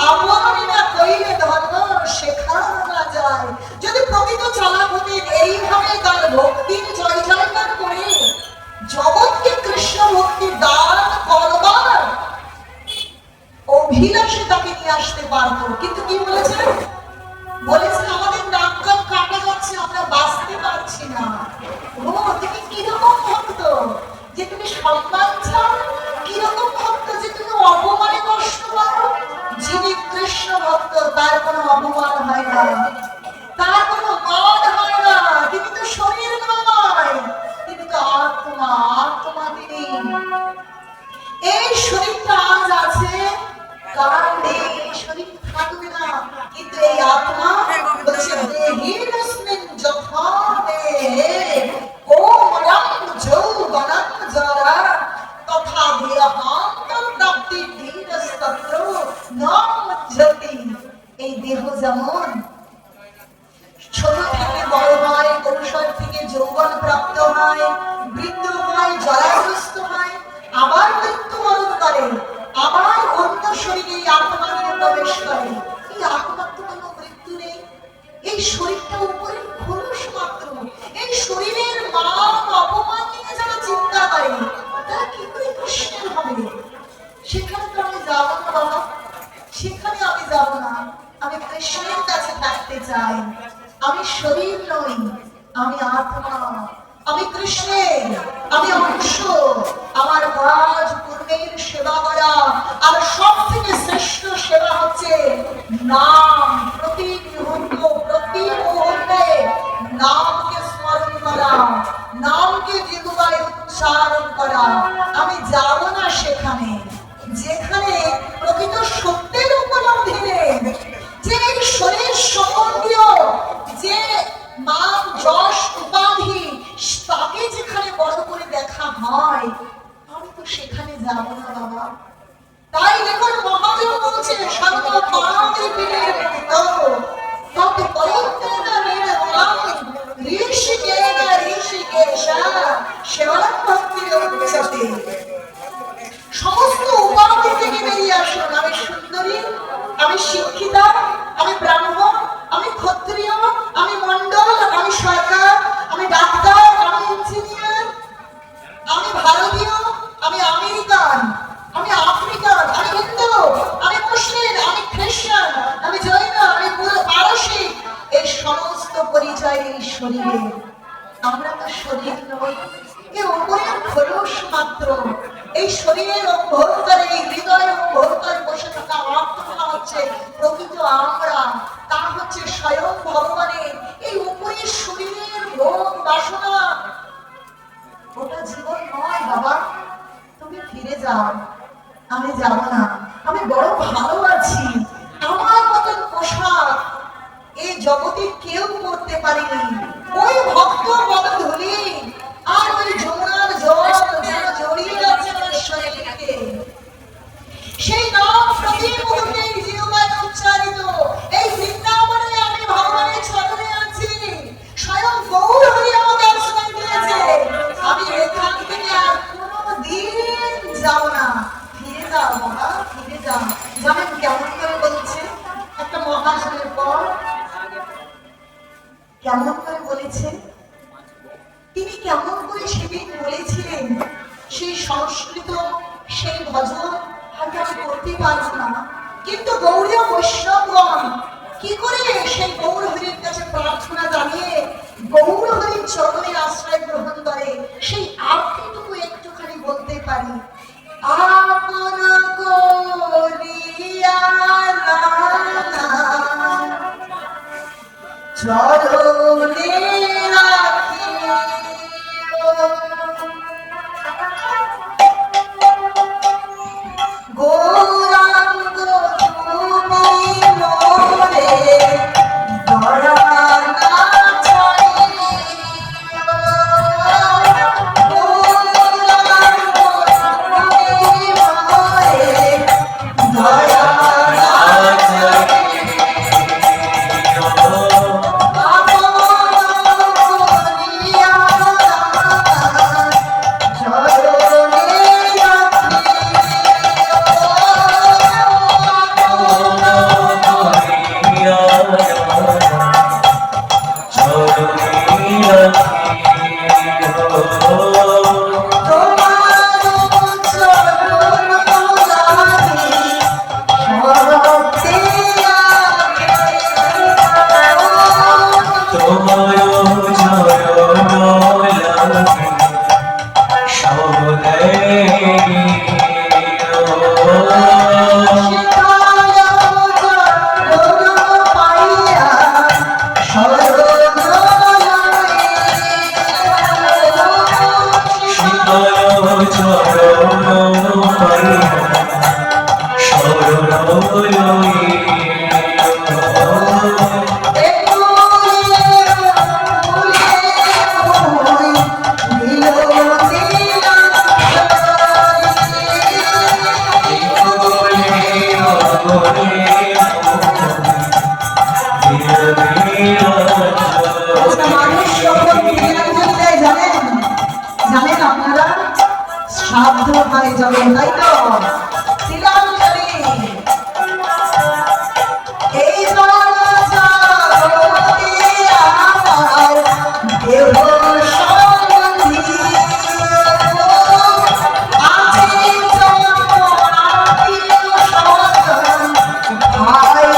আপনি না কইলে ধর্ম শেখানো না যায়। যদি প্রকৃত চালাক হতেন, এইভাবে তার ভক্তির জয় জয়গান করে জগৎকে কৃষ্ণ ভক্তির দান করবার অভিলাষে তাকে নিয়ে আসতে পারতো। কিন্তু কি বলেছেন? বলেছেন আমাদের নাক কান কাটা যাচ্ছে, আমরা বাঁচতে পারছি না। ও, তুমি কিরকম ভক্ত যে তুমি সম্মান চাও? কিরকম ভক্ত যে তুমি অপমানে কষ্ট পাও? যিনি কৃষ্ণ ভক্ত, তার কোনো অপমান হয় না, তার কোনো মান হয় না। তিনি তো শরীর নয়, তিনি তো আত্মা। আত্মা তিনি। এই শরীরটা আজ আছে, কাল এই শরীর থাকবে না, কিন্তু এই আত্মা বলছে দেহিরস্মিন যথা দেহে কৌমারং যৌবনং জরা তথা দেহান্তর প্রাপ্তি ধীরস্তত্র ন মুহ্যতি। এই দেহ যেমন ছোট থেকে বড় হয়, কৈশোর থেকে যৌবন প্রাপ্ত হয়, বৃদ্ধ হয়, জরাগ্রস্ত হয়, আবার মৃত্যুবরণ করে, আবার অন্য শরীরে আত্মাকে প্রবেশ করে। এই আত্মার তো কোনো মৃত্যু নেই। এই শরীরটা উপরের খোলস মাত্র। এই শরীরের মান অপমান নিয়ে যারা চিন্তা করে, তারা কি করে কৃষ্ণের হবে? সেখানে তো আমি যাবো না বাবা, সেখানে আমি যাব না। আমি কৃষ্ণের কাছে থাকতে চাই। আমি শরীর নই, আমি আত্মা, আমি কৃষ্ণের, আমি অংশ। আমার কাজ পূর্ণের সেবা করা, আর সব থেকে শ্রেষ্ঠ সেবা হচ্ছে নাম। প্রতি মুহূর্ত, প্রতি মুহূর্তে নামকে স্মরণ করা, নামকে জিহ্বায় উচ্চারণ করা। আমি যাব না সেখানে যেখানে প্রকৃত সত্যের উপলব্ধি নেই, যে শরীর সম্বন্ধীয় যে মান যশ উপাধি, তাকে যেখানে বড় করে দেখা হয়। আমি তো সেখানে যাব না বাবা। তাই দেখুন, মহাদেব বলছে সর্ব পারাতে ফিরে তত পরিত্যাগা নির্মলাং ঋষিকেনা ঋষিকেশা সেবন ভক্তির উচ্চতে। সমস্ত উপাধি থেকে বেরিয়ে আসুন। আমি সুন্দরী, আমি শিক্ষিতা, আমি ব্রাহ্মণ, আমি ক্ষত্রিয়, আমি মন্ডল, আমি সরকার, আমি ডাক্তার, আমি ইঞ্জিনিয়ার, আমি ভারতীয়, আমি আমেরিকান, আমি আফ্রিকান, আমি হিন্দু, আমি মুসলিম, আমি খ্রিস্টান, আমি জৈন, আমি পারসিক। এই সমস্ত পরিচয় এই শরীরে। আমরা তো শরীর নই, এ উপরের খোলস মাত্র। এই শরীরের অভ্যন্তরে, এই হৃদয়ের অভ্যন্তরে বসে থাকা আত্মা হচ্ছে প্রকৃত আমরা। তা হচ্ছে স্বয়ং ভগবানের। এই উপরের শরীরের ভোগ বাসনা, ওটা জীবন নয় বাবা। তুমি ফিরে যাও। আমি যাব না। আমি বড় ভালো আছি। আমার মতন পোশাক এই জগতে কেউ করতে পারেনি। ওই ভক্ত পদধূলি আর ওই যমুনার জল যেন জড়িয়ে আছে আমার শরীরকে। সেই নাম প্রতি মুহূর্তে জিহ্বায় উচ্চারিত, এই কিন্তু গৌরীয় বৈষ্ণবগণ কি করে সেই গৌর হরির কাছে প্রার্থনা জানিয়ে গৌর হরির চরণের আশ্রয় গ্রহণ করে, সেই আরতিটুকু একটুখানি বলতে পারি। আপন করিয়া চরণে রাখিও, গৌরাঙ্গ তুমি মোরে দয়া না ছাড়িও, গৌরাঙ্গ তুমি মোরে দয়া না ছাড়িও, আপন করিয়া চরণে জানেন আপনারা সাধ্য হয় যাবেন, তাই তো তিলাঞ্জলি এই জগতে আমার দেহ সম্বন্ধী আছে আত্মীয় স্বজন ভাই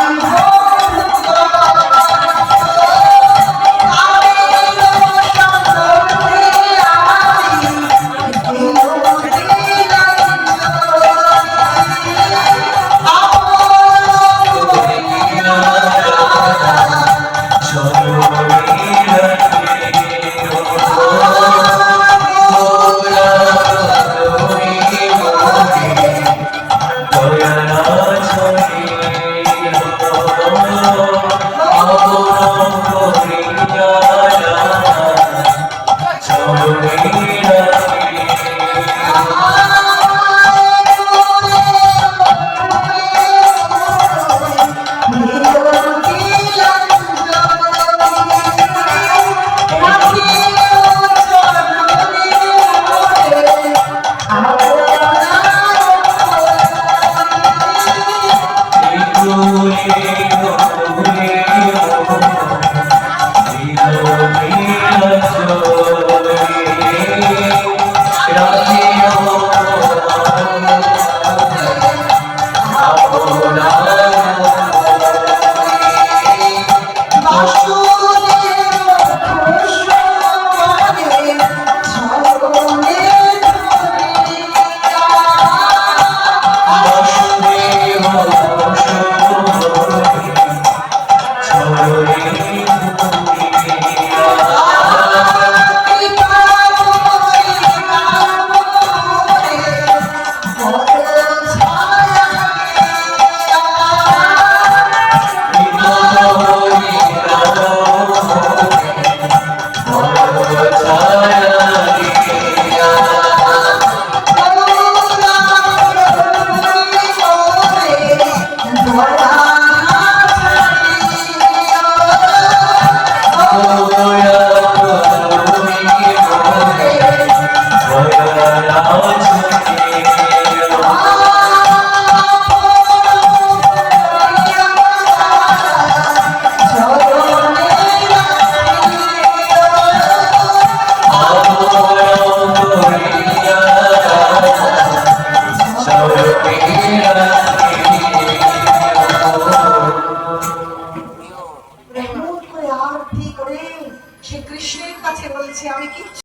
সে কৃষ্ণের কাছে বলছে আমি কিচ্ছু